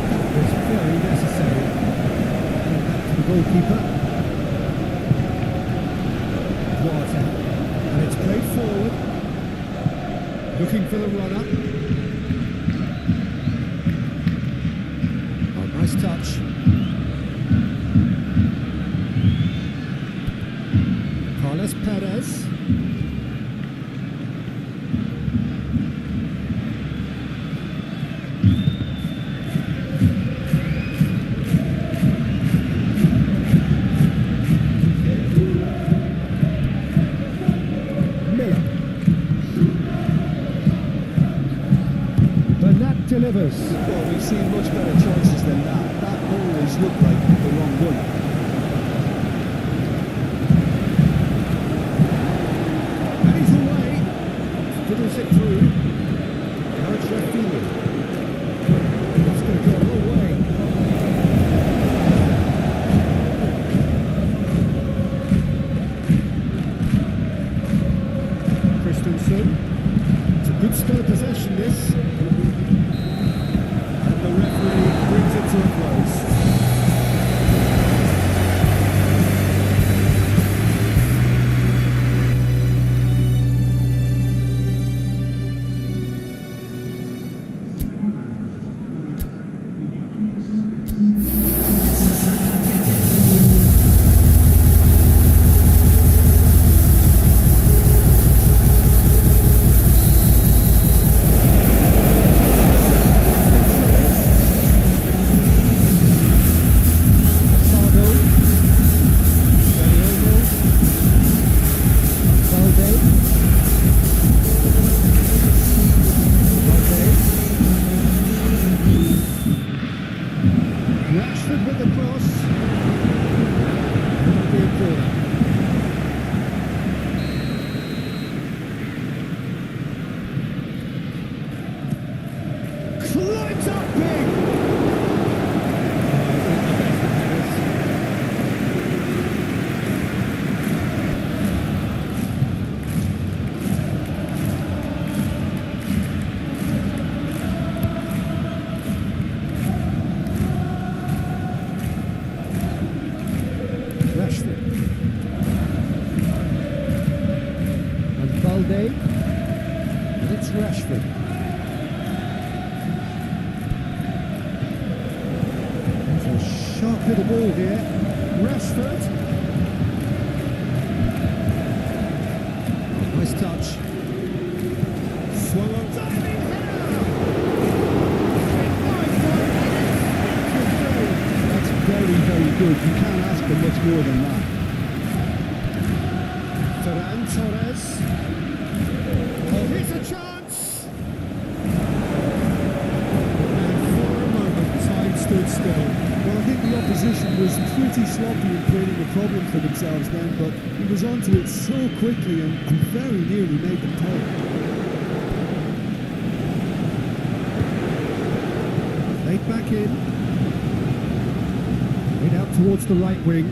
Speaker 1: That was very necessary. And back to the goalkeeper. Duarte. And it's played forward. Looking for the runner. Oh, nice touch. Perez. Miller. Bernat delivers.
Speaker 2: Well, we've seen much better choices than that. That always looked like the wrong one.
Speaker 1: Fiddles it through. Now it's Rafinha. That's going to go a long way. Christensen. It's a good spell of possession, this. And the referee brings it to a close. And it's Rashford. There's a sharp little ball here. Rashford. Nice touch. Swung on. Diving header!
Speaker 2: That's very, very good. You can't ask for much more than that.
Speaker 1: Ferran Torres. Oh, here's a chance! And for a moment, time stood still.
Speaker 2: Well, I think the opposition was pretty sloppy in creating a problem for themselves then, but he was onto it so quickly and very nearly made them pay.
Speaker 1: Laid back in. Laid out towards the right wing.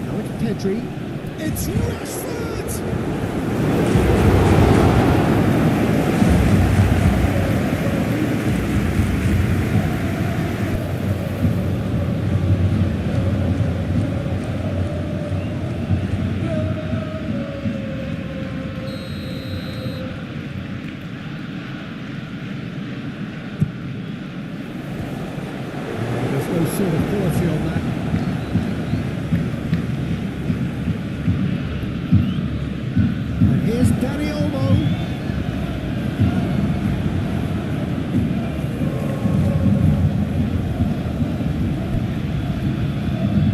Speaker 1: Now it's Pedri. It's Rashford! There's no sort of quality on that. And here's Dani Olmo.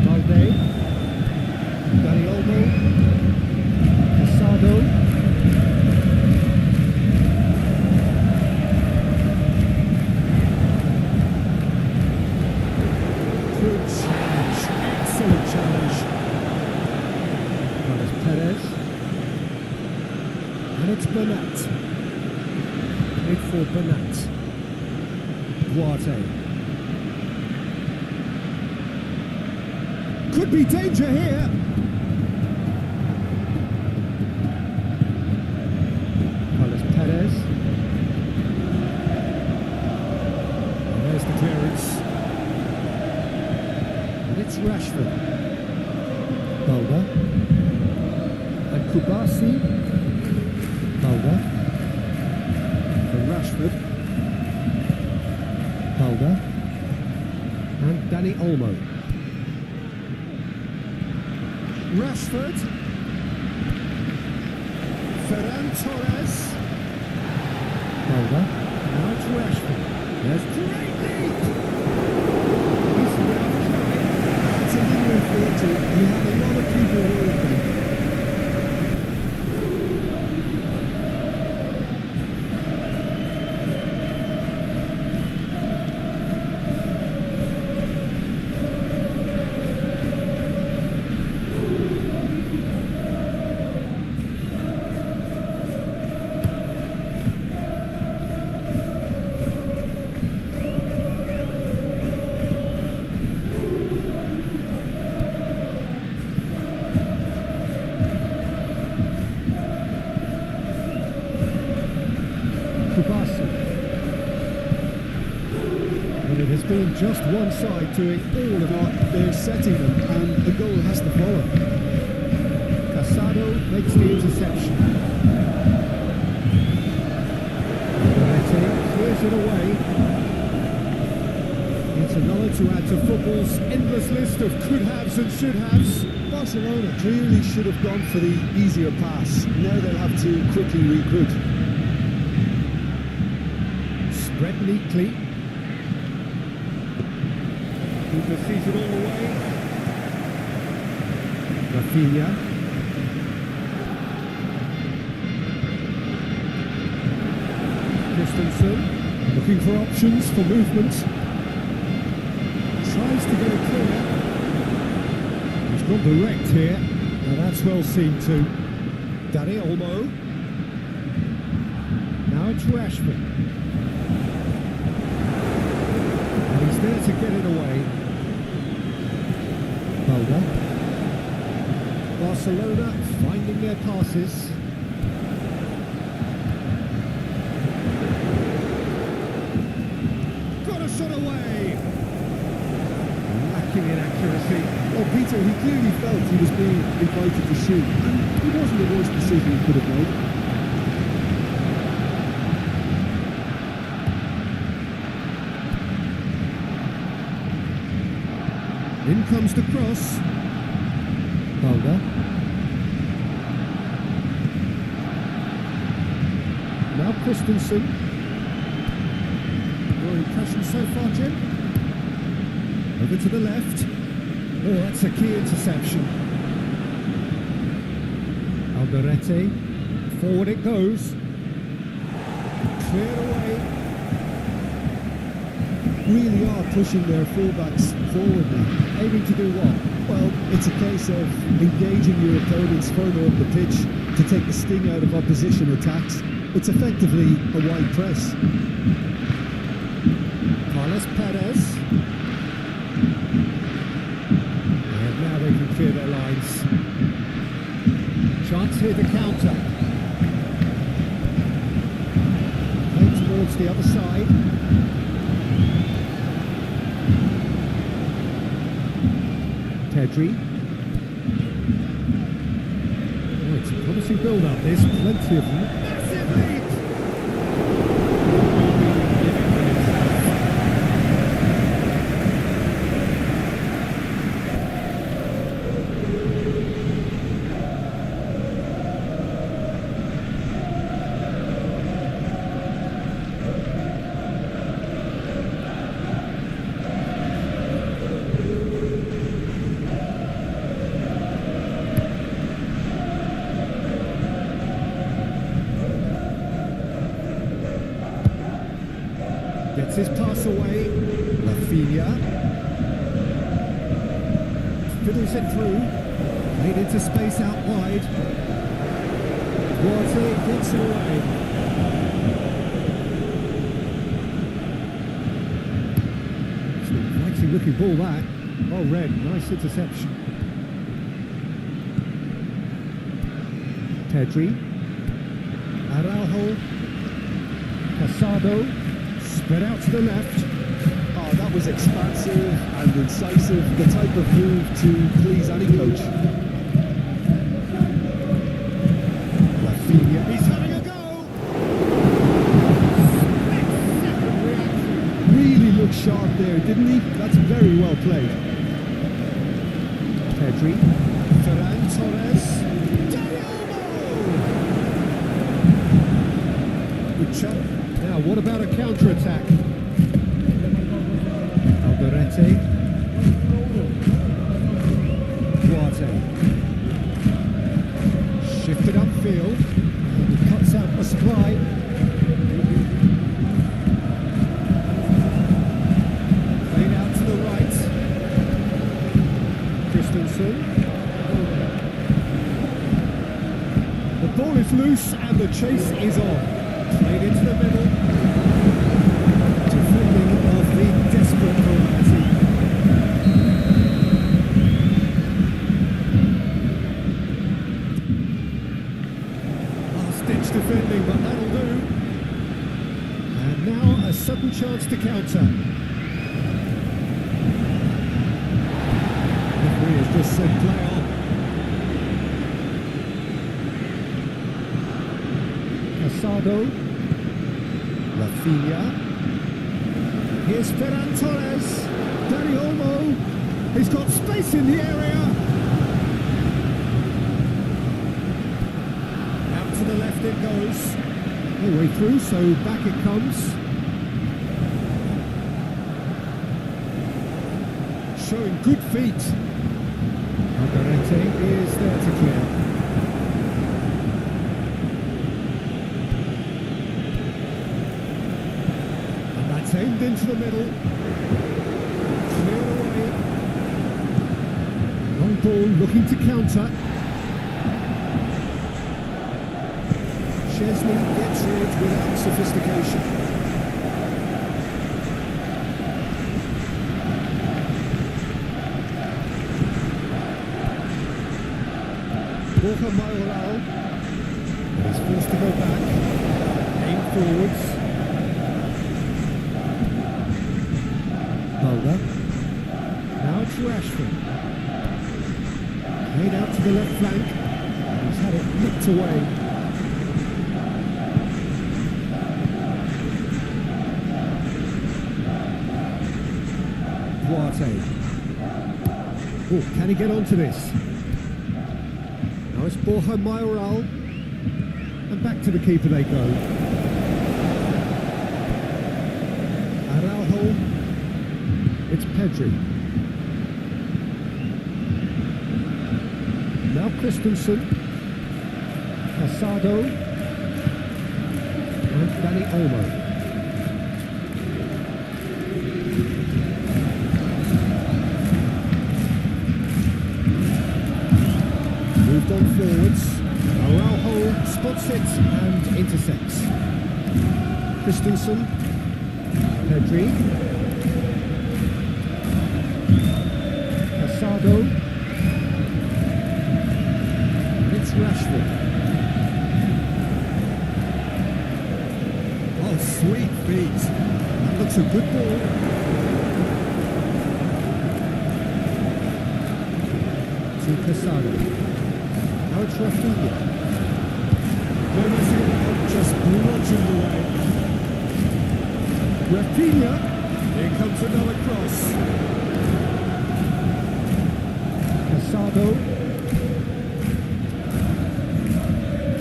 Speaker 1: Valde. Dani Olmo. Casado. Good challenge, excellent challenge. That is Perez. And it's Bernat. Mid for Bernat. Duarte. Could be danger here. That is Perez. And there's the clearance. It's Rashford. Balda. And Kubasi. Balda. For Rashford. Balda. And Dani Olmo. Rashford. Ferran Torres. Balda. Now it's Rashford. There's great lead. He's now trying.
Speaker 2: It's a little unfortunate. You have a lot of people working.
Speaker 1: Kubasi. And it has been just one side doing all of it.
Speaker 2: They're setting them, and the goal has to follow.
Speaker 1: Casado makes the interception. Moretti clears it away. It's another to add to football's endless list of could-haves and should-haves.
Speaker 2: Barcelona clearly should have gone for the easier pass. Now they'll have to quickly regroup.
Speaker 1: Spread neatly. Cooper sees it all the way. Rafinha. Christensen. Looking for options for movement. Tries to get it clear. He's gone direct here. Now that's well seen too. Dani Olmo. Now it's Rashford. And he's there to get it away. Balda. Barcelona finding their passes. Got a shot away. Lacking in accuracy.
Speaker 2: Oh, Peter, he clearly felt he was being invited to shoot, and it wasn't the worst decision he could have made.
Speaker 1: In comes the cross. Barca. Now Christensen. Your impression so far, Jim? Over to the left. Oh, that's a key interception. Alderete. Forward it goes. Cleared away.
Speaker 2: Really are pushing their fullbacks forward now.
Speaker 1: Aiming to do what?
Speaker 2: Well, it's a case of engaging your opponents further up the pitch to take the sting out of opposition attacks. It's effectively a wide press.
Speaker 1: Carlos Perez. And now they can clear their lines. Chance here to counter. Play towards the other side. Pedri. Oh, it's a promising build-up. There's plenty of massive lead. Gets his pass away. Rafinha fiddles it through. Made into space out wide. Duarte gets it away. It's an inviting looking ball that. Oh, red. Nice interception. Pedri. Araujo. Casado. Spread out to the left.
Speaker 2: Oh, that was expansive and incisive, the type of move to please any coach.
Speaker 1: Rafinha, he's having a go! Split-second reaction.
Speaker 2: Really looked sharp there, didn't he? That's very well played.
Speaker 1: Pedri, Ferran Torres, Dani Olmo! Good shot. Now, what about a counter-attack? Alderete. Duarte. Shifted upfield. He cuts out the supply. Played out to the right. Christensen. The ball is loose and the chase is on. Played into the middle. Defending of the desperate variety. Last-ditch defending, but that'll do. And now a sudden chance to counter. Referee has just said play on. Casado. Rafinha. Here's Ferran Torres. Dani Olmo. He's got space in the area. Out to the left it goes. All the way through, so back it comes. Showing good feet. Alderete is there to clear. Aimed into the middle. Cleared away. Long ball looking to counter. Chesney gets it without sophistication. Borja Mayoral is forced to go back. Aim forwards. Now it's Rashford. Played out to the left flank. He's had it nicked away. Duarte. Oh, can he get onto this? Now it's Borja Mayoral. And back to the keeper they go. Araujo. It's Pedri. Now Christensen. Casado. And Dani Olmo. Moved on forwards. Araujo spots it and intercepts. Christensen. Pedri. Casado. And it's Rashford. Oh, sweet feet. That looks a good ball. To Casado. Now it's Rafinha. Just bludgeoned away. Rafinha. Here comes another cross. Casado.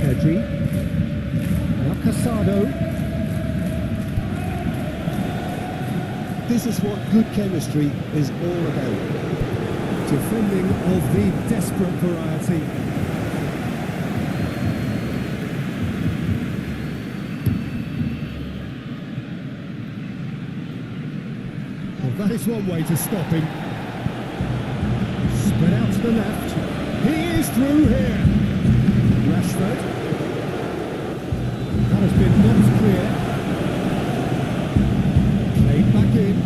Speaker 1: Pedri. Now Casado.
Speaker 2: This is what good chemistry is all about.
Speaker 1: Defending of the desperate variety. Well, that is one way to stop him. Spread out to the left. He is through here. Rashford. That has been knocked clear. Played back in.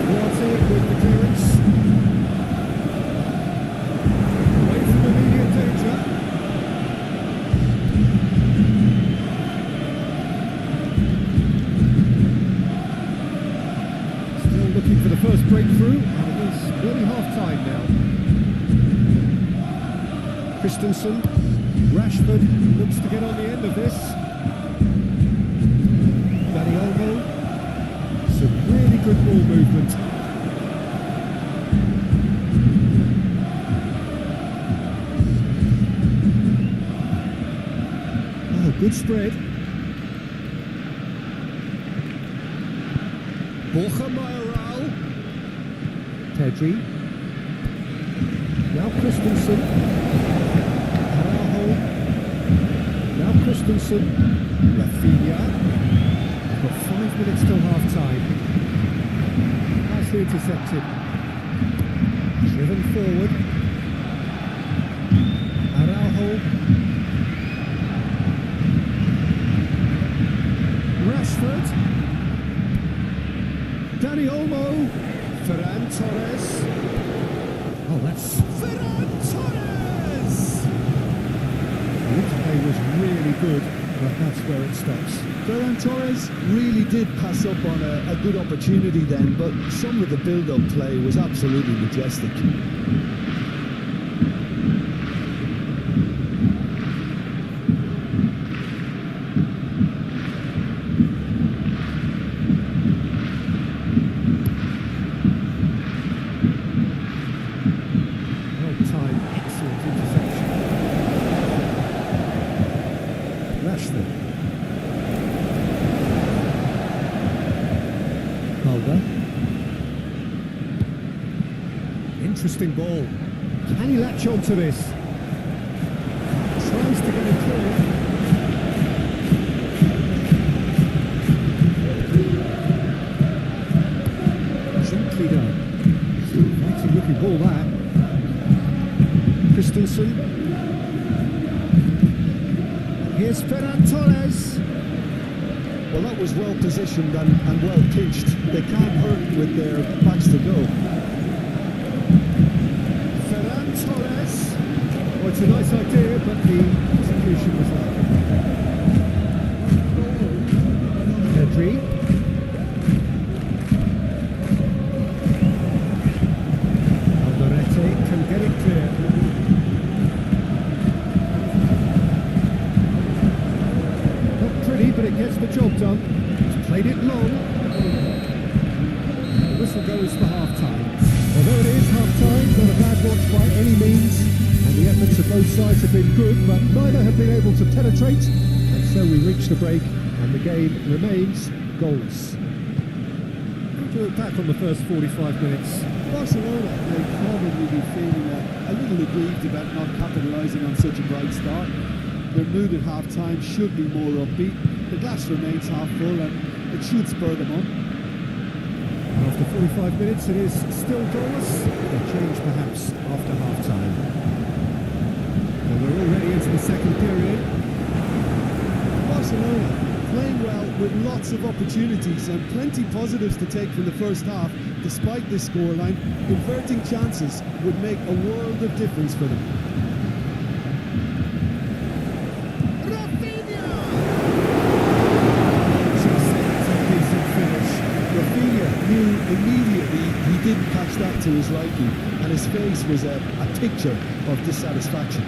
Speaker 1: Duarte with the clearance. Away from immediate danger. Still looking for the first breakthrough, and it is nearly half-time now. Christensen. Rashford looks to get on the end of this. Dani Olmo. Some really good ball movement. Oh, good spread. Borja Mayoral. Pedri. Now Christensen. Araujo. Now Christensen. Rafinha. We've got 5 minutes till half-time. Nicely intercepted. Driven forward. Araujo. Rashford. Dani Olmo. Ferran Torres. Oh, that's Ferran Torres! The interplay was really good, but that's where it stops.
Speaker 2: Ferran Torres really did pass up on a good opportunity then, but some of the build-up play was absolutely majestic.
Speaker 1: Well-timed, excellent interception. Rashford. Mulder. Interesting ball. Can he latch on to this? Tries to get it clear. Gently done. Mighty looking ball that. Christensen. Here's Ferran Torres.
Speaker 2: Well, that was well positioned and well pitched. They can't hurt with their backs to go.
Speaker 1: Ferran Torres. Well, it's a nice idea, but the execution was lacking. Pedri. Alderete can get it clear. Not pretty, but it gets the job done. He's played it long. The whistle goes for half-time. Well, there it is, half-time, not a bad watch by any means, and the efforts of both sides have been good, but neither have been able to penetrate, and so we reach the break, and the game remains goals. To look back on the first 45 minutes.
Speaker 2: Barcelona may probably be feeling a little aggrieved about not capitalising on such a bright start. Their mood at half-time should be more upbeat. The glass remains half full and it should spur them on.
Speaker 1: After 45 minutes it is still goalless. A change perhaps after half-time. And we're already into the second period.
Speaker 2: Barcelona playing well with lots of opportunities and plenty positives to take from the first half. Despite this scoreline, converting chances would make a world of difference for them.
Speaker 1: Rafinha! Just a decent finish.
Speaker 2: Rafinha knew immediately he didn't catch that to his liking, and his face was a picture of dissatisfaction.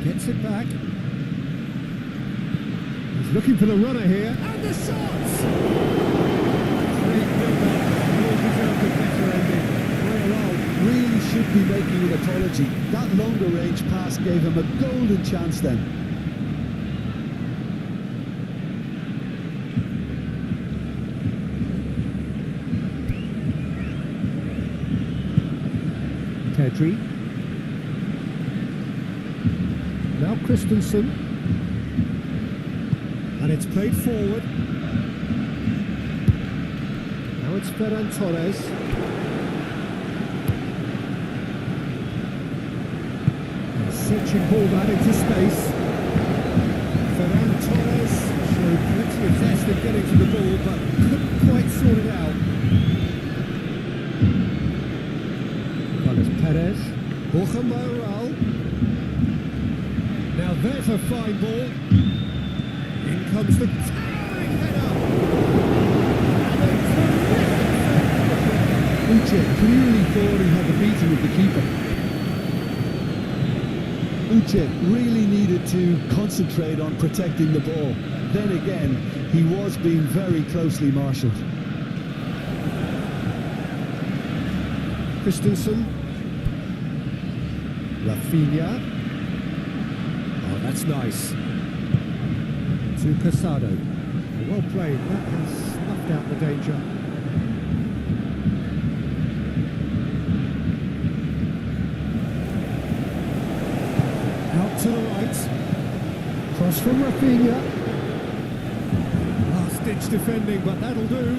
Speaker 1: Gets it back. He's looking for the runner here. And the shots! Great build-up. All deserved a better ending.
Speaker 2: Well, really should be making an apology. That longer range pass gave him a golden chance then.
Speaker 1: Pedri. Now Christensen, and it's played forward. Now it's Ferran Torres. And searching ball that into space. Ferran Torres showed plenty of zest in getting to the ball, but couldn't quite sort it out. Carlos Perez, Borja Mayoral. Now there's a fine ball. In comes the towering header.
Speaker 2: Uche clearly thought he had the beating of the keeper. Uche really needed to concentrate on protecting the ball. Then again, he was being very closely marshalled.
Speaker 1: Christensen. Rafinha. That's nice. To Casado. Well played. That has snuffed out the danger. Out to the right. Cross from Rafinha. Last-ditch defending, but that'll do.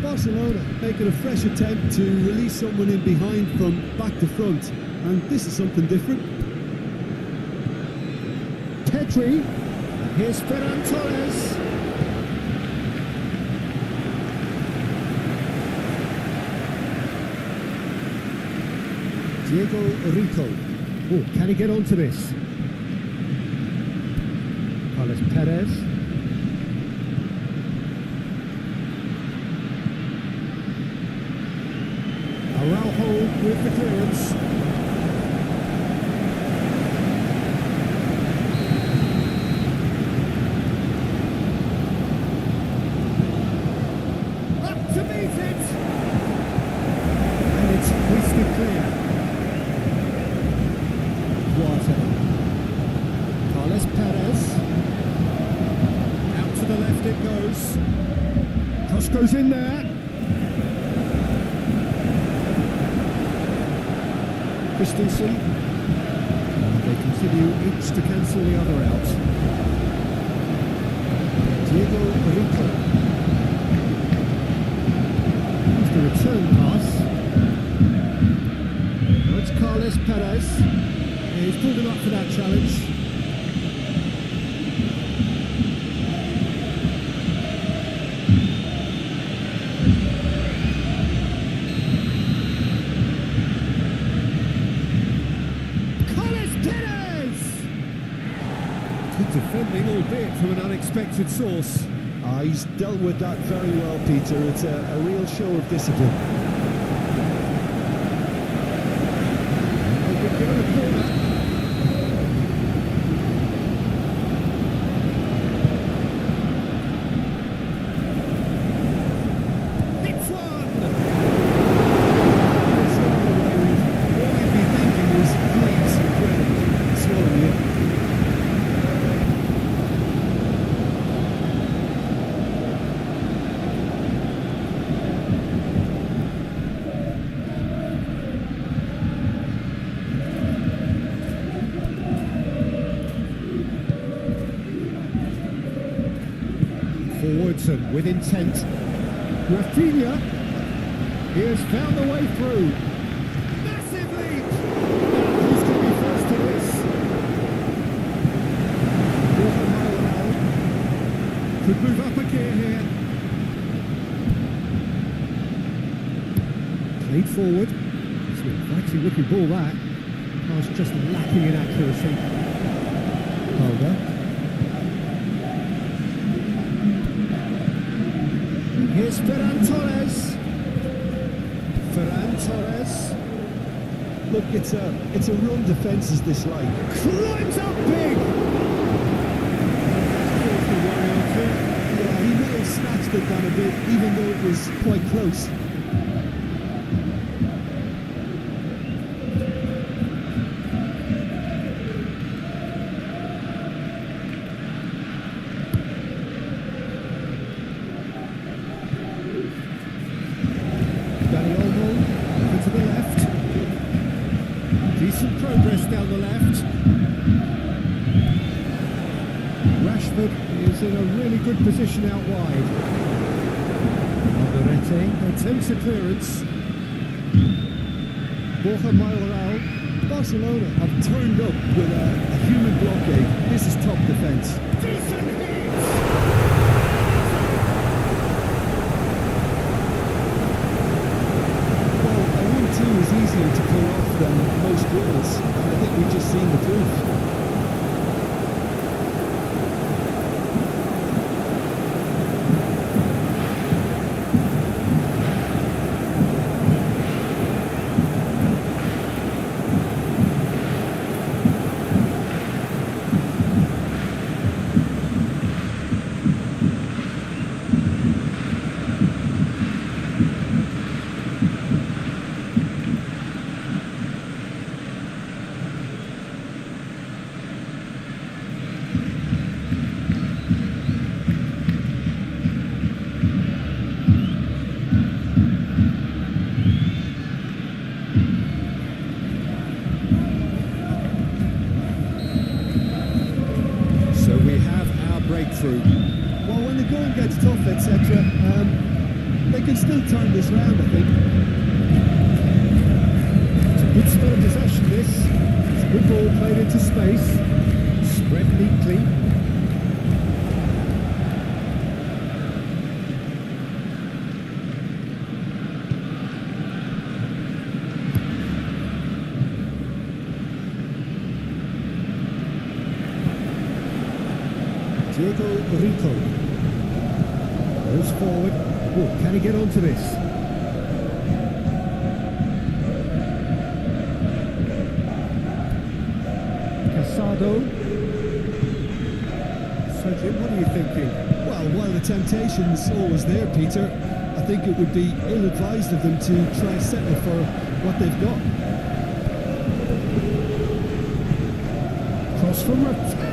Speaker 2: Barcelona making a fresh attempt to release someone in behind from back to front. And this is something different.
Speaker 1: Pedri, here's Ferran Torres. Diego Rico. Oh, can he get onto this? Carlos Perez. Araujo with the clearance. Carlos Perez. Out to the left it goes. Cross goes in there. Christensen. They continue each to cancel the other out. Diego Rico. Here's the return pass. Now it's Carlos Perez. He's pulled him up for that challenge. Defending, albeit from an unexpected source.
Speaker 2: He's dealt with that very well, Peter. It's a real show of discipline.
Speaker 1: They've been given a corner. Sigurdsson with intent. Rafinha, he has found a way through. Massive lead! Now, who's going to be first to this? Could move up a gear here. Played forward. It's an inviting looking ball that. Pass just lacking in accuracy. Holder. Here's Ferran Torres. Ferran Torres.
Speaker 2: Look, it's a run defence is this line.
Speaker 1: Climbs up big.
Speaker 2: Yeah, he may have snatched it down a bit, even though it was quite close.
Speaker 1: To the left. Decent progress down the left. Rashford is in a really good position out wide. Alderete attempts a clearance. Borja Mayoral.
Speaker 2: Barcelona have turned up with a human blockade. This is top defence.
Speaker 1: Decent hit!
Speaker 2: Is easier to pull off than most dribbles, and I think we've just seen the proof.
Speaker 1: Breakthrough.
Speaker 2: Well, when the going gets tough, etc., they can still turn this round, I think.
Speaker 1: It's a good spell of possession, this. It's a good ball played into space. Spread neatly. Diego Rico goes forward. Oh, can he get onto this? Casado. So Jim, what are you thinking?
Speaker 2: Well, while the temptation's always there, Peter, I think it would be ill-advised of them to try and settle for what they've got.
Speaker 1: Cross from Rafinha.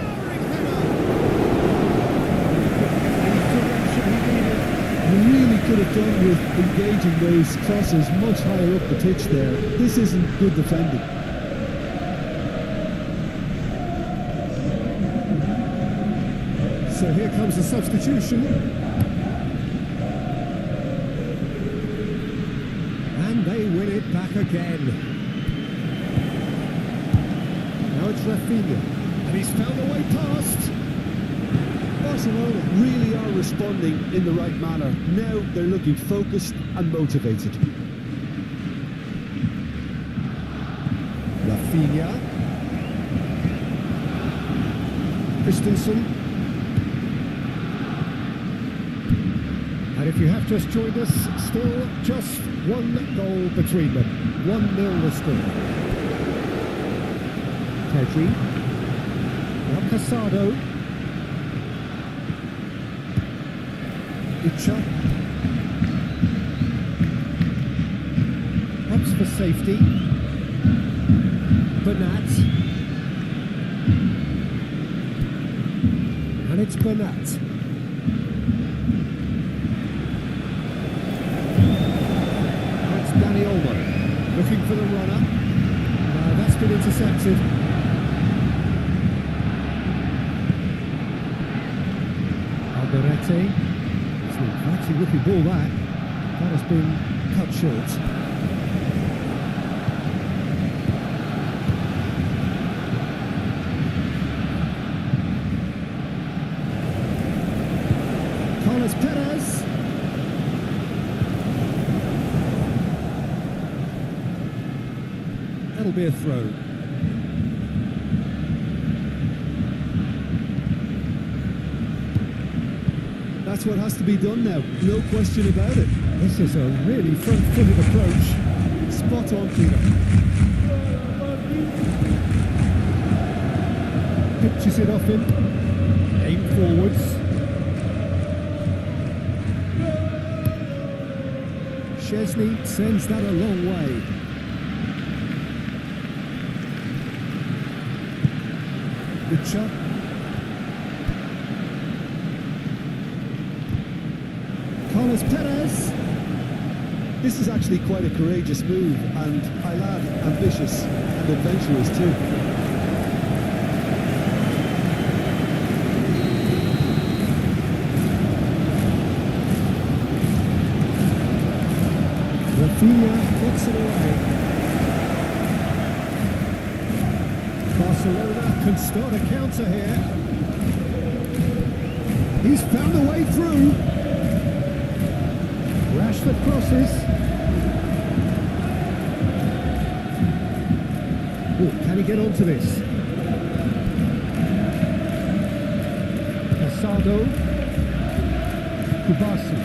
Speaker 2: You really could have done with engaging those crosses much higher up the pitch there. This isn't good defending.
Speaker 1: So here comes the substitution. And they win it back again. Now it's Rafinha. And he's found a way past.
Speaker 2: Barcelona really are responding in the right manner. Now they're looking focused and motivated.
Speaker 1: Rafinha. Christensen. And if you have just joined us, still just one goal between them. 1-0 the score. Pedri. Now Casado. Itcha. Ups for safety. Bernat. And it's Bernat. That's Dani Olmo looking for the runner. That's been intercepted. Alderete. Fancy looking ball that. That has been cut short. Perez. That'll be a throw.
Speaker 2: That's what has to be done now, no question about it.
Speaker 1: This is a really front-footed approach.
Speaker 2: Spot on, Peter.
Speaker 1: Pitches it off him. Aim forwards. Chesney sends that a long way. Good shot. Carlos Perez.
Speaker 2: This is actually quite a courageous move, and I'll add ambitious and adventurous too.
Speaker 1: Rafinha puts it away. Barcelona can start a counter here. He's found a way through. Rashford crosses. Oh, can he get onto this? Casado. Kubasi.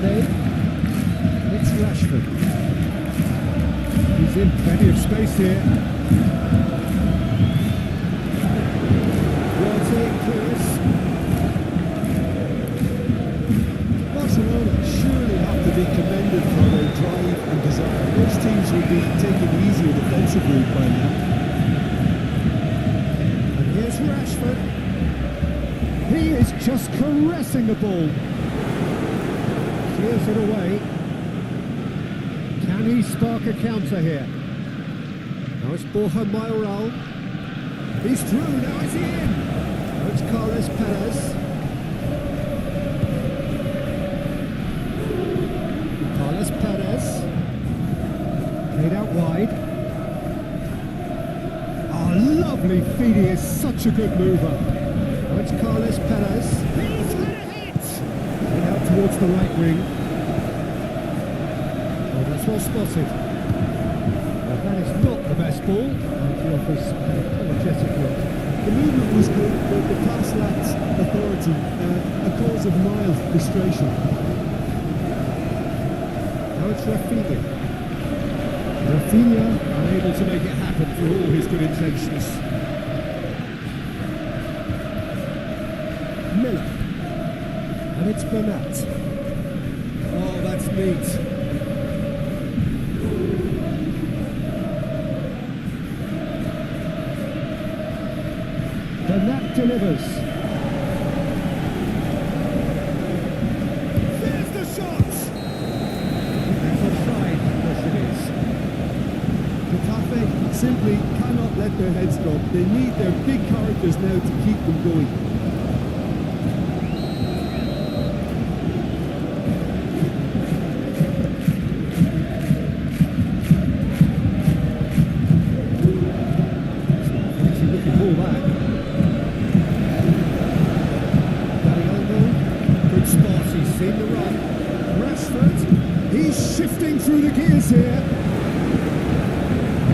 Speaker 1: It's Rashford. He's in plenty of space here. Clears.
Speaker 2: Barcelona surely have to be commended for their drive and desire. Most teams would be taking the easier defensive route by now.
Speaker 1: And here's Rashford. He is just caressing the ball. Clears it away. Can he spark a counter here? Now it's Borja Mayoral. He's through, now is he in? Now it's Carlos Perez. Carlos Perez. Played out wide. Oh, lovely feed, he is such a good mover. Now it's Carlos Perez. He's had a hit! Played out towards the right wing. That's well spotted. Well, that is not the best ball. And he offers an apologetic look.
Speaker 2: The movement was good, but the pass lacked authority, a cause of mild frustration.
Speaker 1: Now it's Rafinha. Rafinha unable to make it happen for all his good intentions. Miller. And it's Bernat. Oh, that's neat. Bernat delivers. There's the shot! That's offside, yes it is.
Speaker 2: Getafe simply cannot let their heads drop. They need their big characters now to keep them going.
Speaker 1: Seen the run. Rashford, he's shifting through the gears here.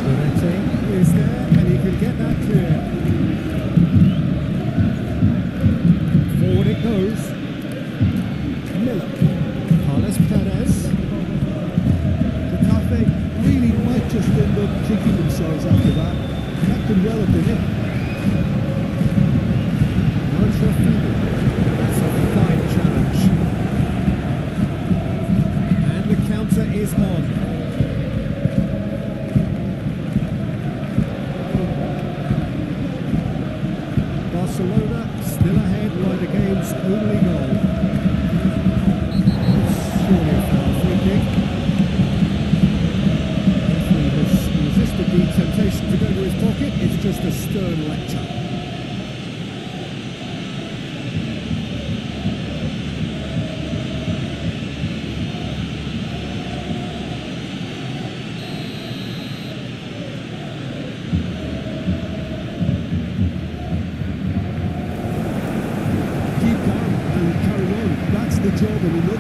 Speaker 1: Llorente is there and he can get that clear. Forward it goes. Miller. Carlos Perez.
Speaker 2: Getafe really might just end up kicking themselves after that. That could well have been it.
Speaker 1: Now it's Rafinha. That's a fine challenge. Is on. Barcelona still ahead by the game's only goal. Surely a foul free kick. Referee has resisted the temptation to go to his pocket. It's just a stern lecture.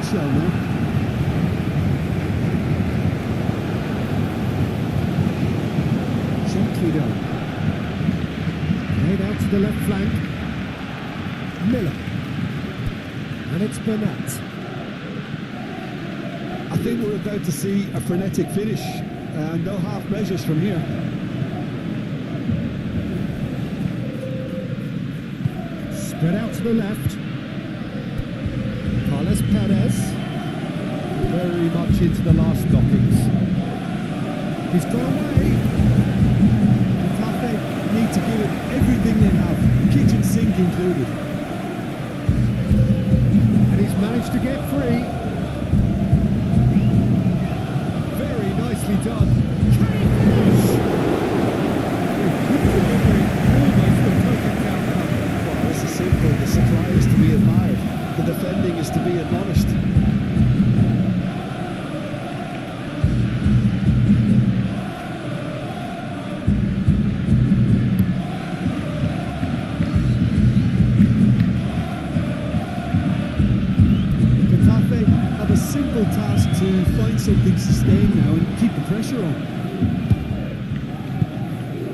Speaker 2: nutshell now. Gently down.
Speaker 1: Played out to the left flank. Miller. And it's Burnett.
Speaker 2: I think we're about to see a frenetic finish, and no half measures from here.
Speaker 1: Spread out to the left. Carles Perez. Very much into the last knockings. He's gone away.
Speaker 2: Getafe need to give it everything they have, kitchen sink included.
Speaker 1: And he's managed to get free. Very nicely done. Can he finish? Good delivery, almost the perfect outcome.
Speaker 2: Well, this is simple. The supply is to be admired. The defending is to be admonished. Getafe have a simple task to find something sustained now and keep the pressure on.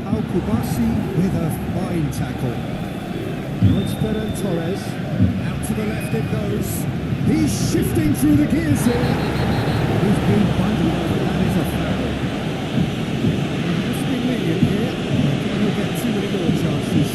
Speaker 1: Al Kubasi with a fine tackle. Now it's Ferran Torres. Out to the left it goes. He's shifting through the gears here. He's been bundled over. That is a foul. He must be lenient here. Can he get too many more chances?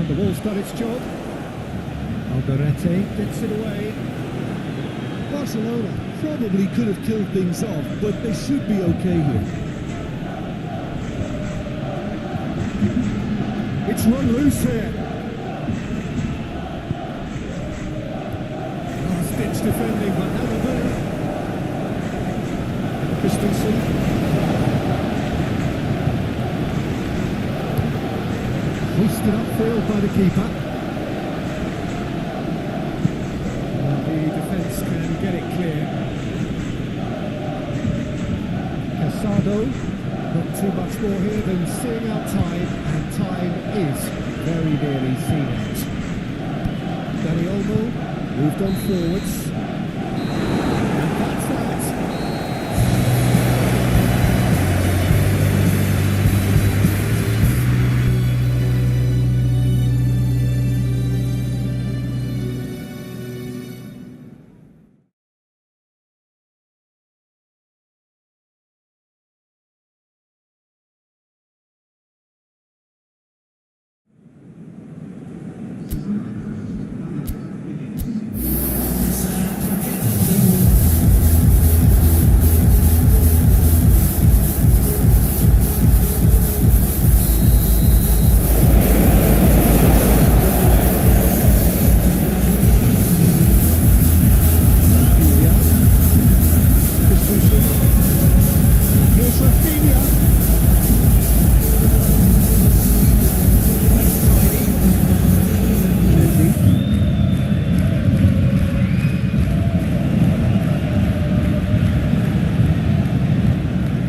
Speaker 1: The ball's done its job. Alderete gets it away.
Speaker 2: Barcelona probably could have killed things off, but they should be okay here.
Speaker 1: It's run loose here. Last-ditch defending, but now they're better. Christensen. Hoisted upfield by the keeper. And the defence can get it clear. Casado, not too much more here than seeing out time, and time is very nearly seen out. Danny Olmo moved on forwards. And that's that.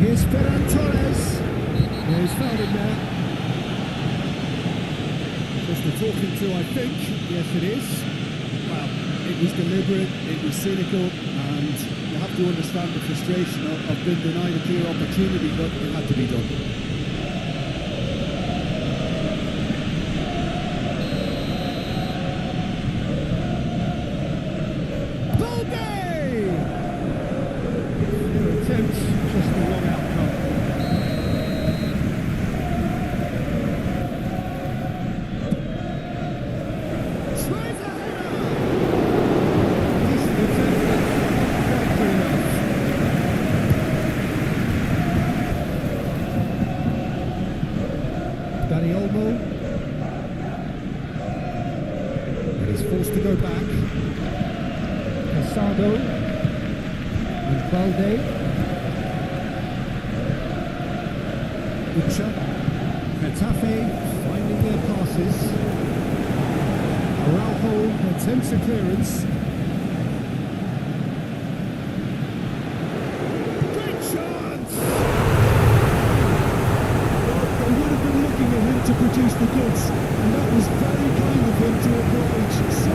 Speaker 1: Here's Ferran Torres. He's found it now. Just the talking to, I think. Yes, it is.
Speaker 2: Well, it was deliberate, it was cynical, and you have to understand the frustration of being denied a clear opportunity, but it had to be done.
Speaker 1: Attempts, just the wrong outcome. Tries a header! Decent attempt, but not quite enough. Danny Olmo. And he's forced to go back. Casado. And Balde. Getafe finding their passes. Araujo attempts a clearance. Great chance!
Speaker 2: They would have been looking at him to produce the goods, and that was very kind of him to acknowledge. So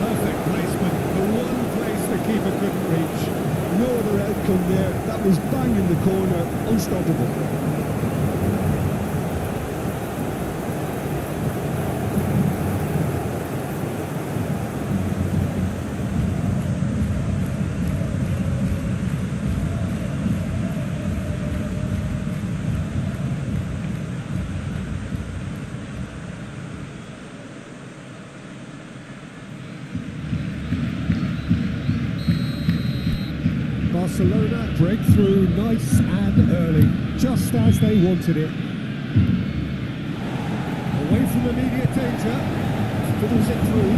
Speaker 1: Perfect placement. The one place the keeper couldn't reach.
Speaker 2: no other outcome there. That was bang in the corner, unstoppable.
Speaker 1: Barcelona break through nice and early, just as they wanted it. Away from immediate danger, fiddles it through.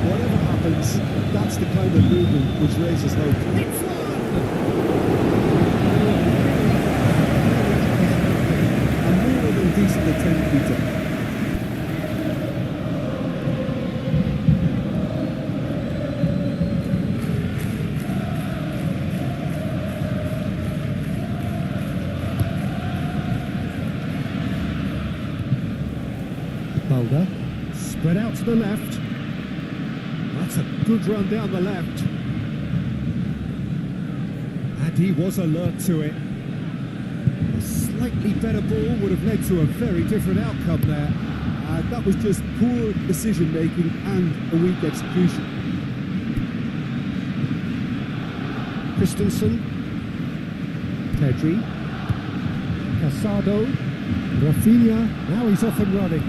Speaker 2: Whatever happens, that's the kind of movement which raises hope.
Speaker 1: It's one!
Speaker 2: A more than decent attempt, Peter.
Speaker 1: Balda, spread out to the left. That's a good run down the left. And he was alert to it. A slightly better ball would have led to a very different outcome there.
Speaker 2: That was just poor decision making and a weak execution.
Speaker 1: Christensen, Pedri, Casado, Rafinha, now he's off and running.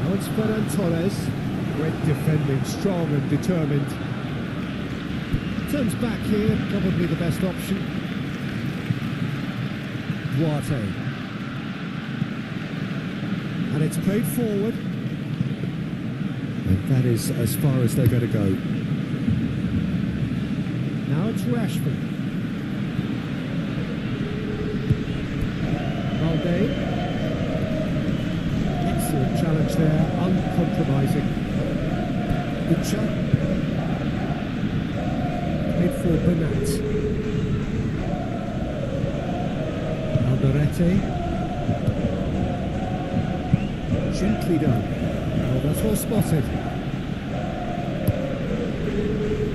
Speaker 1: Now it's Ferran Torres, great defending, strong and determined. Turns back here, probably the best option. Duarte. And it's played forward. And that is as far as they're going to go. Now it's Rashford. Valde. Excellent challenge there, uncompromising. Ucha. Played for Bernat. Alderete. Gently done. Oh, that's well spotted.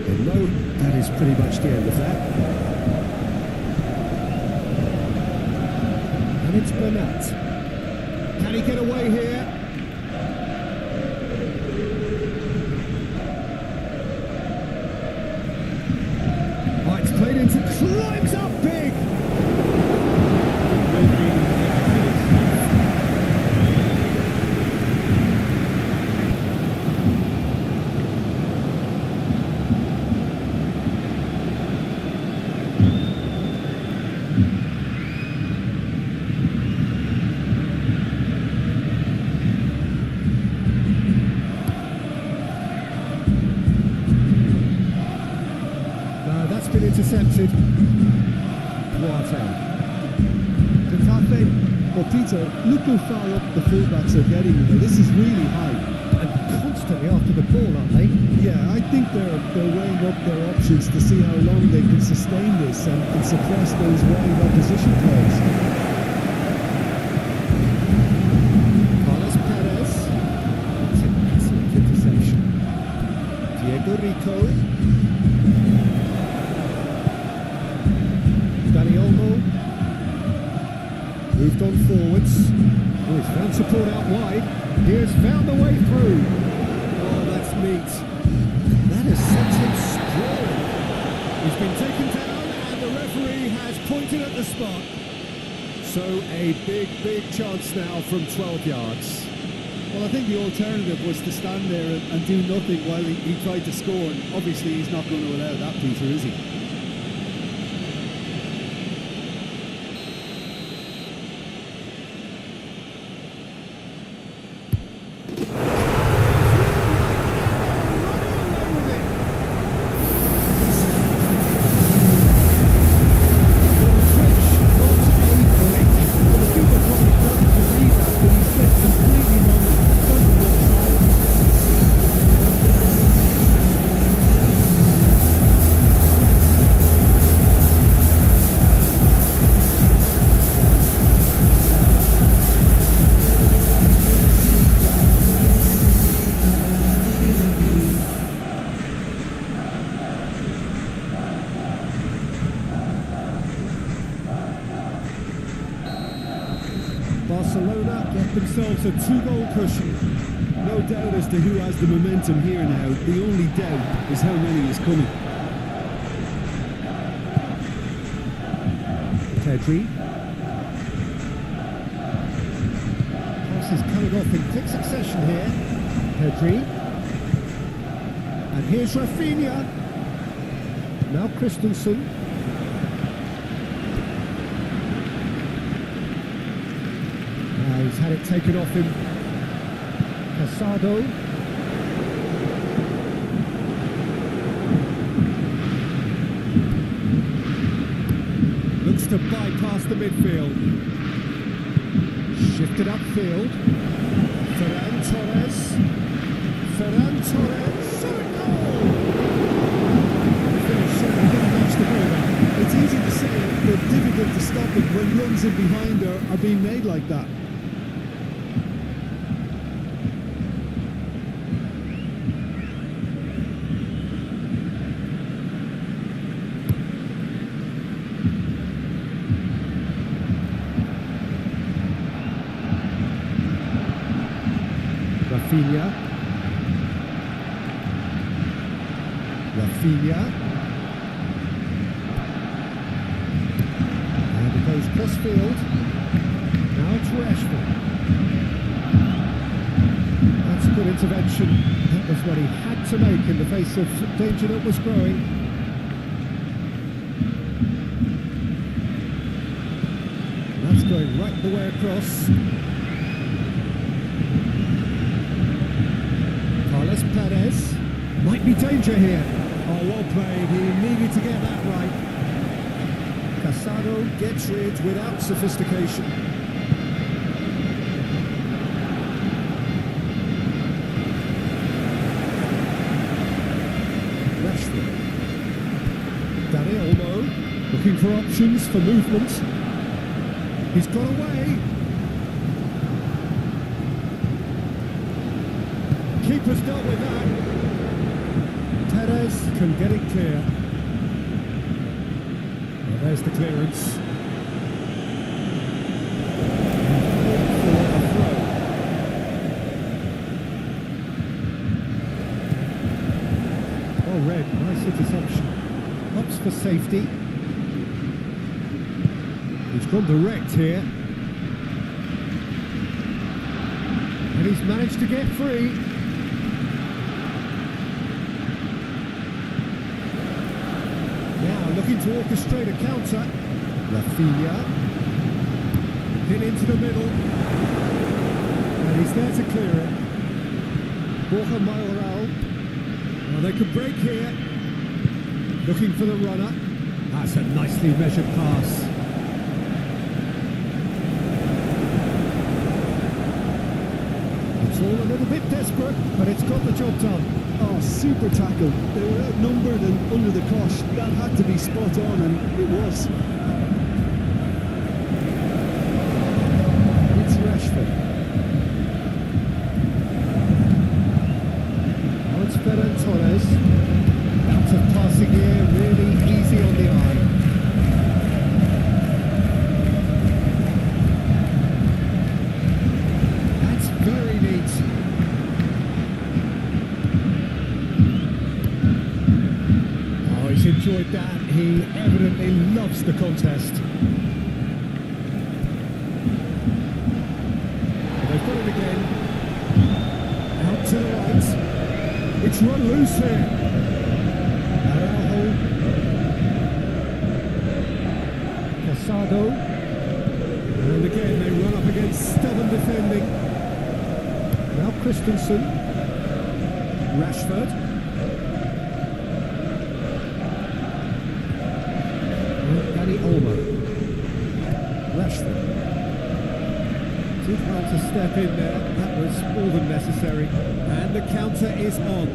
Speaker 1: And no, that is pretty much the end of that. And it's Bernat. Can he get away here? Oh, it's played into, climbs up big! That's been intercepted. Duarte.
Speaker 2: Getafe, well Peter, look how far up the fullbacks are getting here. This is really high.
Speaker 1: And constantly after the ball, aren't they?
Speaker 2: Yeah, I think they're weighing up their options to see how long they can sustain this and suppress those wide opposition players.
Speaker 1: Carlos Perez. That's an excellent interception. Diego Rico. Dani Olmo. Moved on forwards. Oh, he's found support out wide. He has found a way through. Oh, that's neat. That has sent him sprawling. He's been taken down and the referee has pointed at the spot. So a big chance now from 12 yards.
Speaker 2: Well, I think the alternative was to stand there and do nothing while he tried to score. And obviously he's not going to allow that, Peter, is he?
Speaker 1: Barcelona get themselves a 2-goal cushion.
Speaker 2: No doubt as to who has the momentum here now. The only doubt is how many is coming.
Speaker 1: Pedri. Pass is coming off in quick succession here. Pedri. And here's Rafinha. Now Christensen. Now he's had it taken off him. Casado. Looks to bypass the midfield. Shifted upfield. Ferran Torres. Ferran Torres. Goal! Finish, didn't match the ball there.
Speaker 2: It's easy to say, but difficult to stop it when runs in behind are being made like that.
Speaker 1: Rafinha. And it goes crossfield. Now to Rashford. That's a good intervention. That was what he had to make in the face of danger that was growing. That's going right the way across. Perez. Might be danger here. Oh, well played. He needed to get that right. Casado gets rid without sophistication. Rashford. Dani Olmo. Looking for options for movement. He's got away. Keeper's dealt with that. Perez can get it clear. Well, there's the clearance. For a throw. Oh, red, nice interception. Hops for safety. He's gone direct here. And he's managed to get free. Looking to orchestrate a counter. Rafinha. Hit into the middle. And he's there to clear it. Borja Mayoral. Well, they could break here. Looking for the runner. That's a nicely measured pass. It's all a little bit desperate, but it's got the job done.
Speaker 2: Oh, super tackle. They were outnumbered and under the cosh. That had to be spot on, and it was.
Speaker 1: It's Rashford. Now it's Ferran Torres. Out of passing here, really easy on the eye. That's very neat. Enjoyed that. He evidently loves the contest. But they've got it again. Out to the right. It's run loose here. Araujo. Casado. And again they run up against stubborn defending. Now Christensen. Rashford. Dani Olmo. Rashford. Too hard to step in there. That was more than necessary. And the counter is on.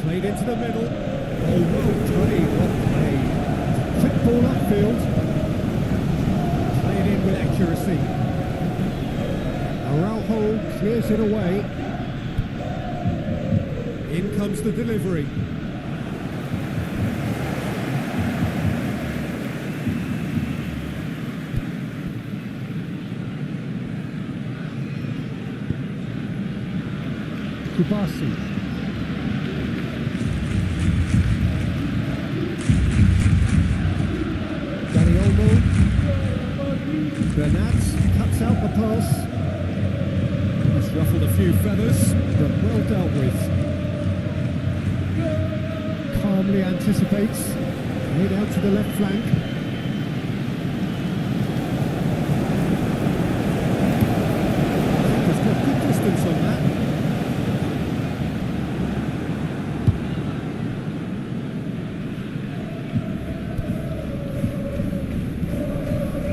Speaker 1: Played into the middle. Oh, well played, well played. Quick ball upfield. Played in with accuracy. Araujo clears it away. In comes the delivery. Kubasi. Danny Olmo. Bernat cuts out the pass. He's ruffled a few feathers, but well dealt with. Calmly anticipates. Made out to the left flank. He's got good distance on that.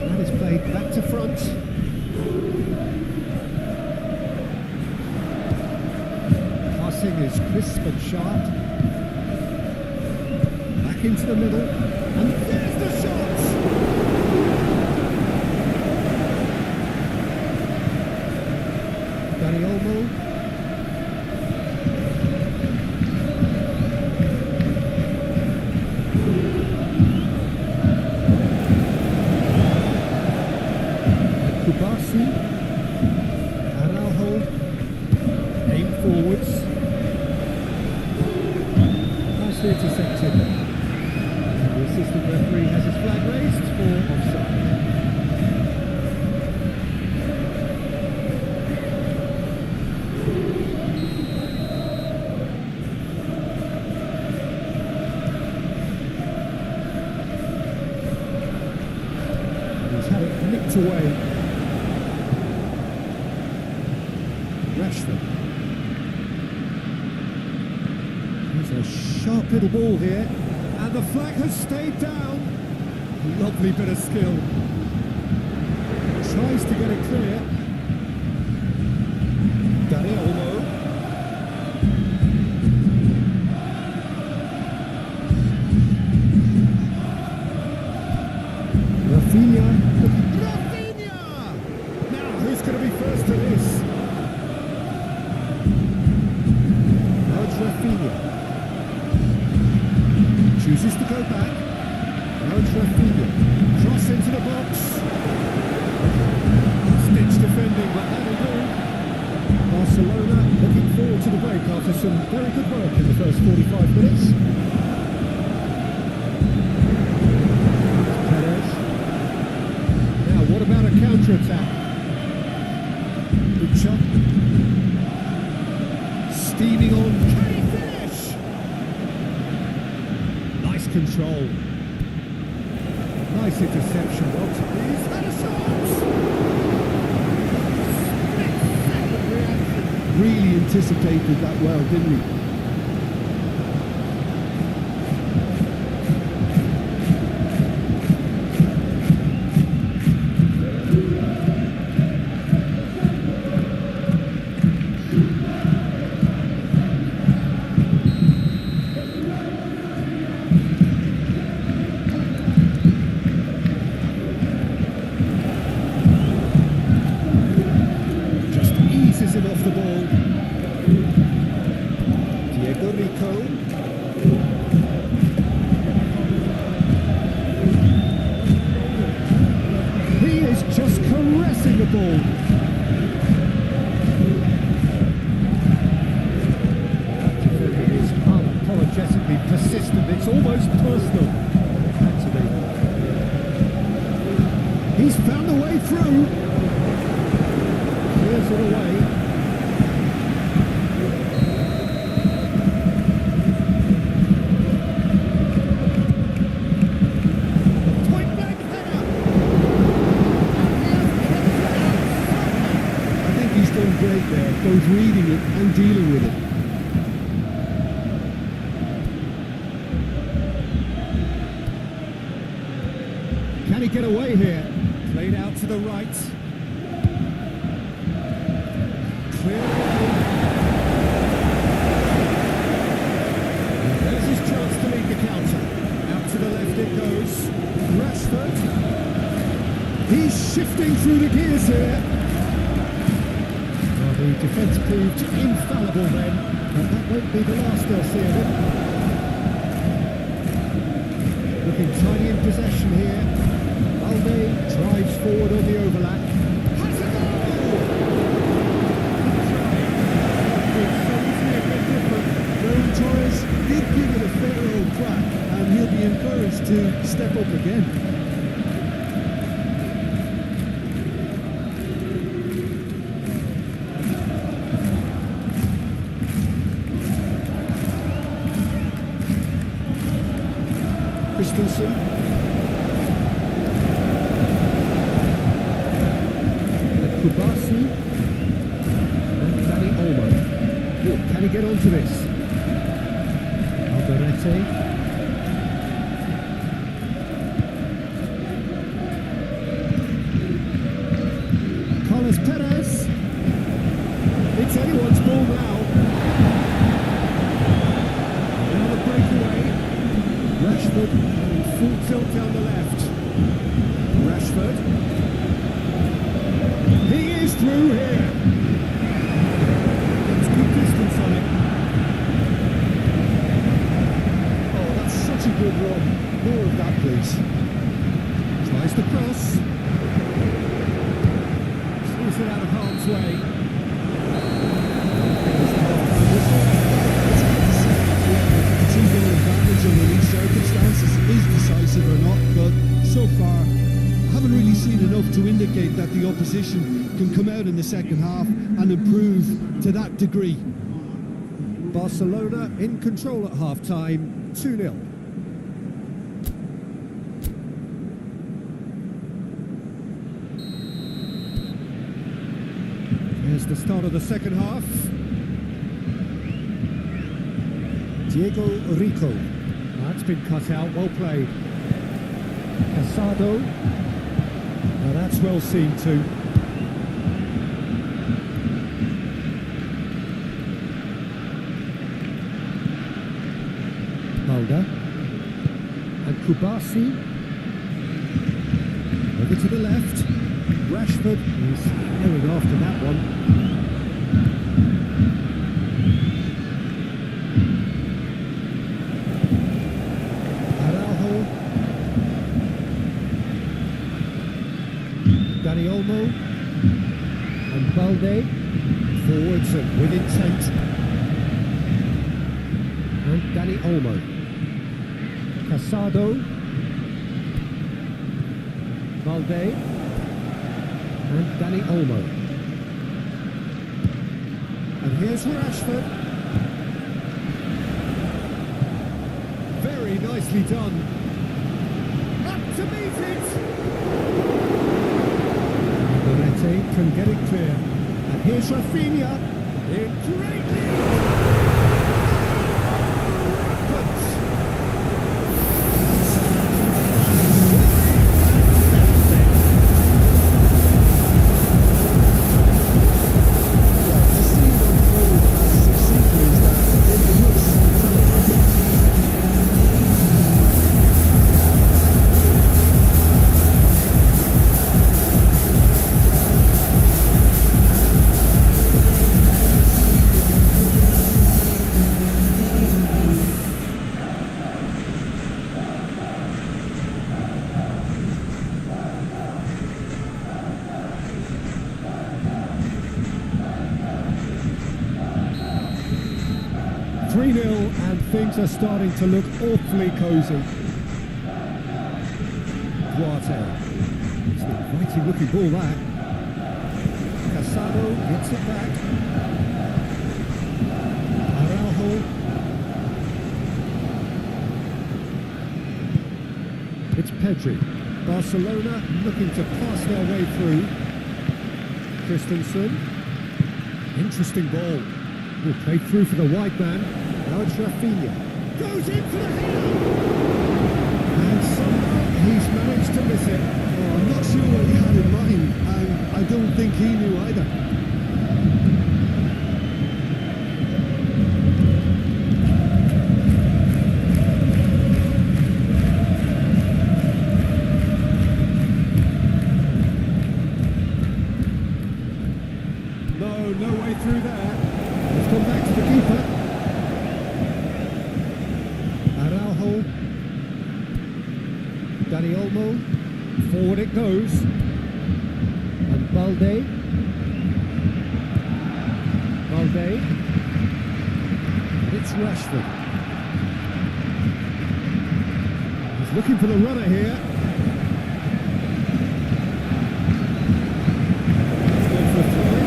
Speaker 1: That is played back to front. Passing is crisp and sharp. Into the middle, and there's the shot! Danny Olmo. Kubasi. Araujo. Aim forwards. Nicely intercepted. The assistant referee has his flag raised for offside. He's had it nicked away. Rashford. There's a sharp little ball here. And the flag has stayed down. Lovely bit of skill. Tries to get it clear. Danny Olmo. Rafinha. Rafinha! Now, who's going to be first to this? Now it's Rafinha. Chooses to go back. Now it's Rafinha. Cross into the box. Stitch defending, but that'll do. Barcelona looking forward to the break after some very good work in the first 45 minutes. Perez. Now, what about a counter-attack? Good shot. Steaming on. Control. Nice interception. He's had a shot. Split-second reaction. Really anticipated that well, didn't he? Off the ball. Diego Rico. He is just caressing the ball. That defender is unapologetically persistent. It's almost personal. Actually. He's found a way through. Clears it away. Great there, both reading it and dealing with it. Can he get away here? Played out to the right. Clear away. There's his chance to lead the counter. Out to the left it goes. Rashford. He's shifting through the gears here. The defence proved infallible then, and that won't be the last they'll see of it. Looking tiny in possession here. Valde drives forward on the overlap. Has a goal!
Speaker 2: courage to step up again.
Speaker 1: Christensen. Kubasi. And Danny Olmo. Oh, can he get onto this? Alderete. Perez. It's anyone's ball now. Now the breakaway. Rashford and full tilt down the left. Rashford. He is through here. It's good distance on it.
Speaker 2: Oh, that's such a good run. More of that, please.
Speaker 1: Tries to cross. It out of harm's way.
Speaker 2: The two-goal advantage under these circumstances is decisive or not, but so far I haven't really seen enough to indicate that the opposition can come out in the second half and improve to that degree.
Speaker 1: Barcelona in control at half-time, 2-0. Here's the start of the second half. Diego Rico. That's been cut out, well played. Casado. Now that's well seen too. Balda. And Kubasi. Over to the left. Rashford is going after that one. Araujo. Dani Olmo. And Balde. Forwards and with intent. And Dani Olmo. Casado. Balde. And Dani Olmo. And here's Rashford. Very nicely done. Up to meet it. Alderete can get it clear. And here's Rafinha. In great lead. And things are starting to look awfully cosy. Duarte. It's an inviting looking ball that. Casado gets it back. Araujo. It's Pedri. Barcelona looking to pass their way through. Christensen. Interesting ball. Will play through for the wide man. Now it's Rafinha. Goes in for the header! And somehow he's managed to miss it.
Speaker 2: Oh, I'm not sure what he had in mind, and I don't think he knew either.
Speaker 1: No way through there. It's gone back to the keeper. Araujo. Dani Olmo. Forward it goes. And Balde. And it's Rashford. He's Looking for the runner here. Going for a throw.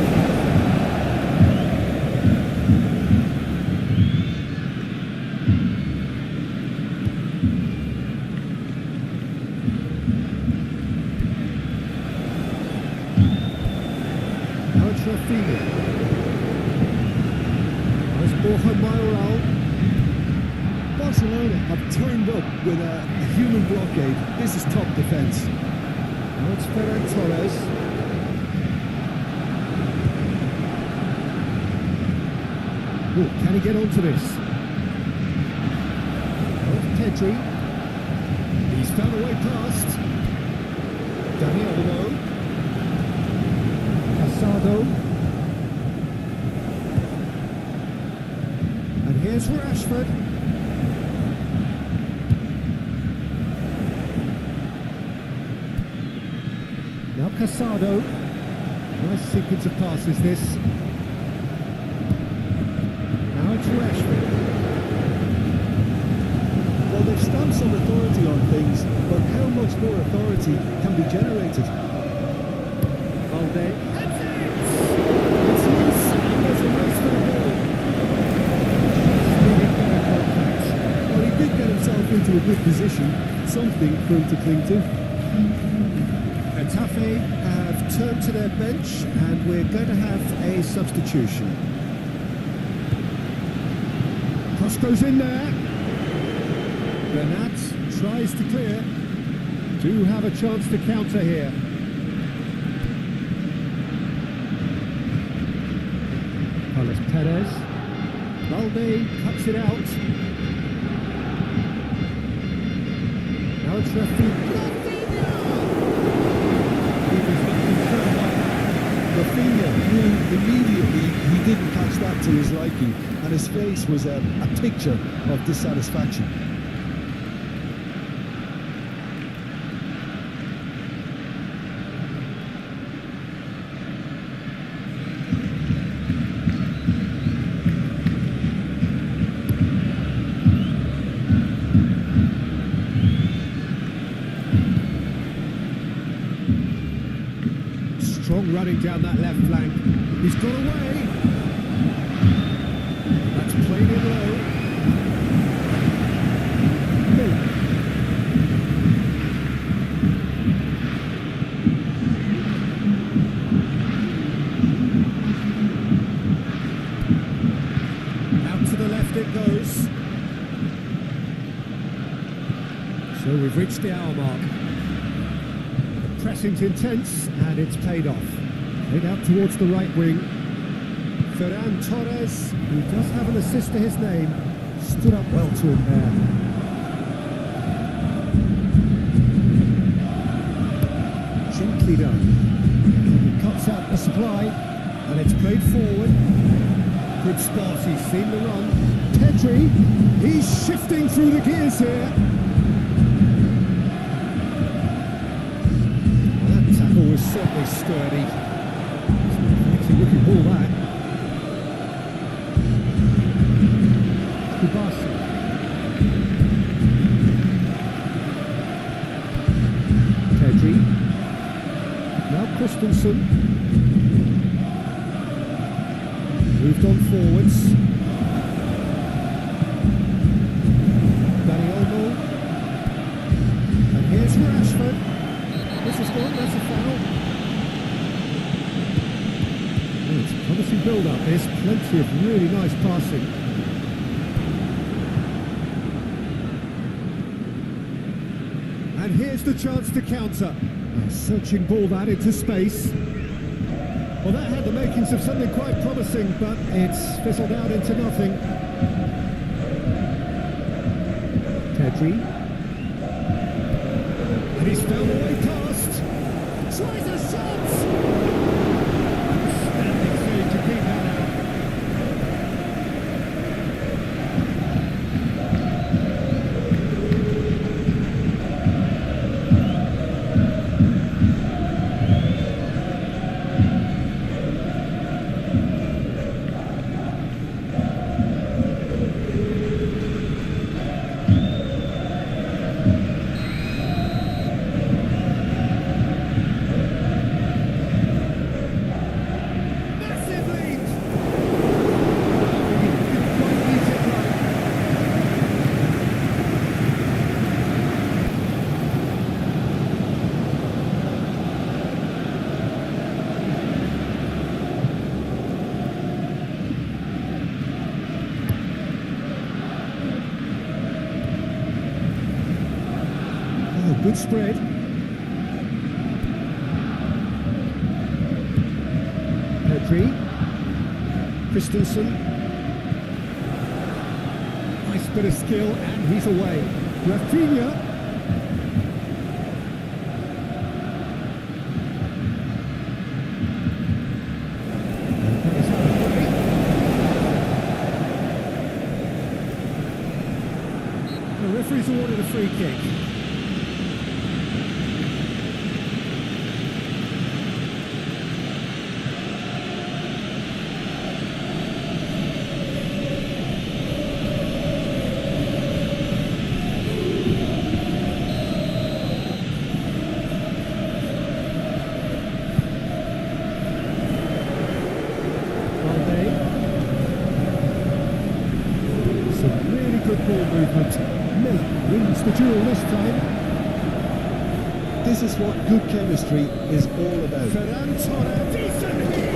Speaker 1: Now it's Rafinha. Nice ball home by Oral.
Speaker 2: Barcelona have turned up with a human blockade. This is top defence.
Speaker 1: Now it's Ferran Torres. Oh, can he get onto this? Now it's Pedri. He's found a way past. Dani Olmo. Casado. And here's Rashford. Now Casado. Nice sequence of passes this. Now it's Rashford.
Speaker 2: Well, they've stamped some authority on things, but how much more authority can be generated?
Speaker 1: Valde. It's loose. There's a race for the ball.
Speaker 2: Well, he did get himself into a good position, something for him to cling to.
Speaker 1: Getafe have turned to their bench and we're going to have a substitution. Cross goes in there. Bernat tries to clear. Do have a chance to counter here. Carlos Perez. Valde cuts it out. Now it's Rafinha.
Speaker 2: Rafinha knew immediately he didn't catch that to his liking, and his face was a picture of dissatisfaction.
Speaker 1: Strong running down that left flank. He's got away. That's played in low. Out to the left it goes. So we've reached the hour mark. Pressing's intense and it's paid off. Played out towards the right wing. Ferran Torres, who does have an assist to his name, stood up well to him there. Gently done. He cuts out the supply and it's played forward. Good spot, he's seen the run. Pedri, he's shifting through the gears here. Was certainly sturdy. Actually looking ball that. Barca. Pedri. Now Christensen. Moved on forwards. Dani Olmo. And here's Rashford. This is one, that's a foul. Oh, it's a promising build-up. There's plenty of really nice passing. And here's the chance to counter. A searching ball that into space. Well, that had the makings of something quite promising, but it's fizzled out into nothing. Pedri. And he's found a way past. Tries a shot! Standing save to keep that out. Good spread. Pedri. Christensen. Nice bit of skill, and he's away. Rafinha. The referee's awarded a free kick. Some really good ball movement. Miller wins the duel this time.
Speaker 2: This is what good chemistry is all about.
Speaker 1: Ferran Torres. Decent hit.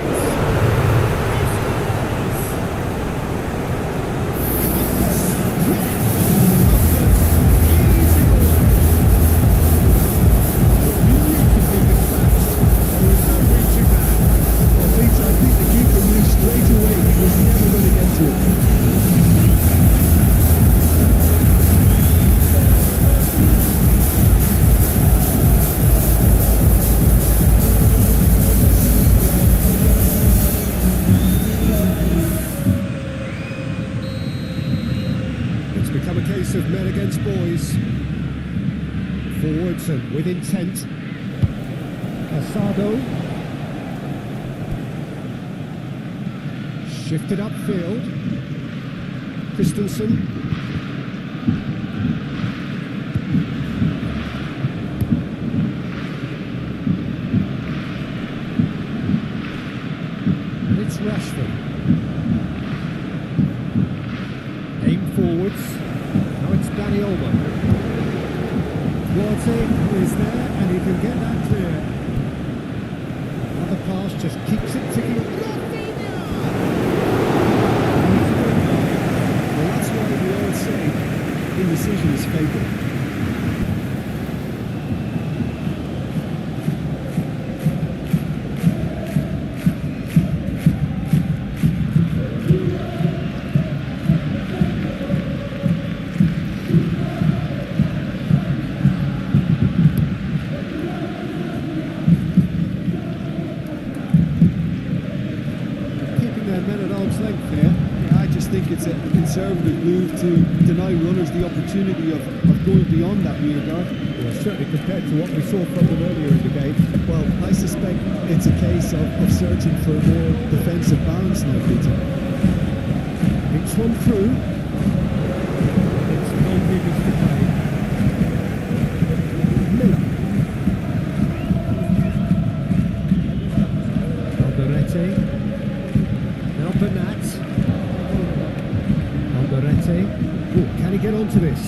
Speaker 2: I think the keeper knew straight away he was never going to get to it.
Speaker 1: It's become a case of men against boys. Forwards and with intent. Asado. Shifted upfield. Christensen. And it's Rashford. Aim forwards. Now it's Dani Olmo. Duarte is there and he can get that clear. Another pass just keeps it ticking.
Speaker 2: Indecision is fatal.
Speaker 1: Keeping their men at arm's length here.
Speaker 2: I just think it's a conservative move to deny runners the opportunity of going beyond that rear guard.
Speaker 1: Well, certainly compared to what we saw from them earlier in the game.
Speaker 2: Well, I suspect it's a case of searching for more defensive balance now, Peter.
Speaker 1: It's one through. It's no minutes to play. Miller. Alderete. Now Bernat. Alderete. Oh, can he get onto this?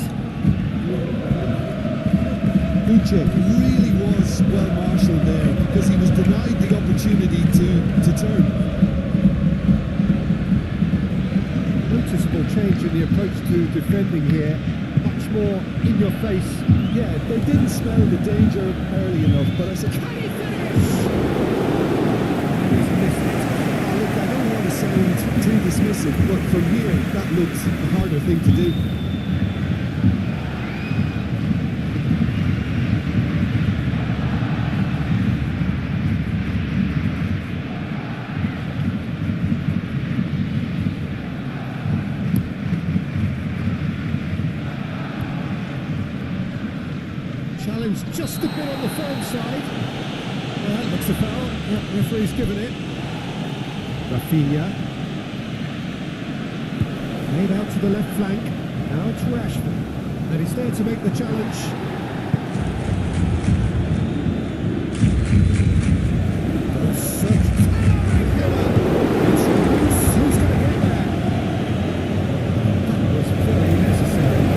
Speaker 2: Uche really was well marshalled there because he was denied the opportunity to turn.
Speaker 1: Noticeable change in the approach to defending here. Much more in your face.
Speaker 2: Yeah, they didn't smell the danger early enough, but I said,
Speaker 1: Can he finish? He's missed it.
Speaker 2: look, I don't want to sound too dismissive, but from here, that looks a harder thing to do.
Speaker 1: Challenge just a bit on the firm side. Well, that looks a foul. Yeah, referee's given it. Rafinha. Made out to the left flank. Now it's Rashford. And he's there to make the challenge. Oh, such who's going to get there? That was very necessary.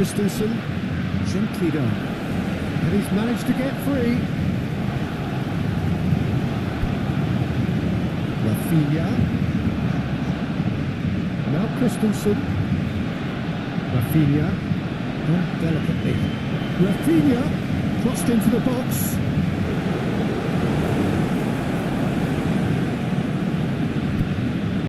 Speaker 1: Christensen, gently done. And he's managed to get free. Rafinha. Now Christensen. Rafinha. Done delicately. Rafinha crossed into the box.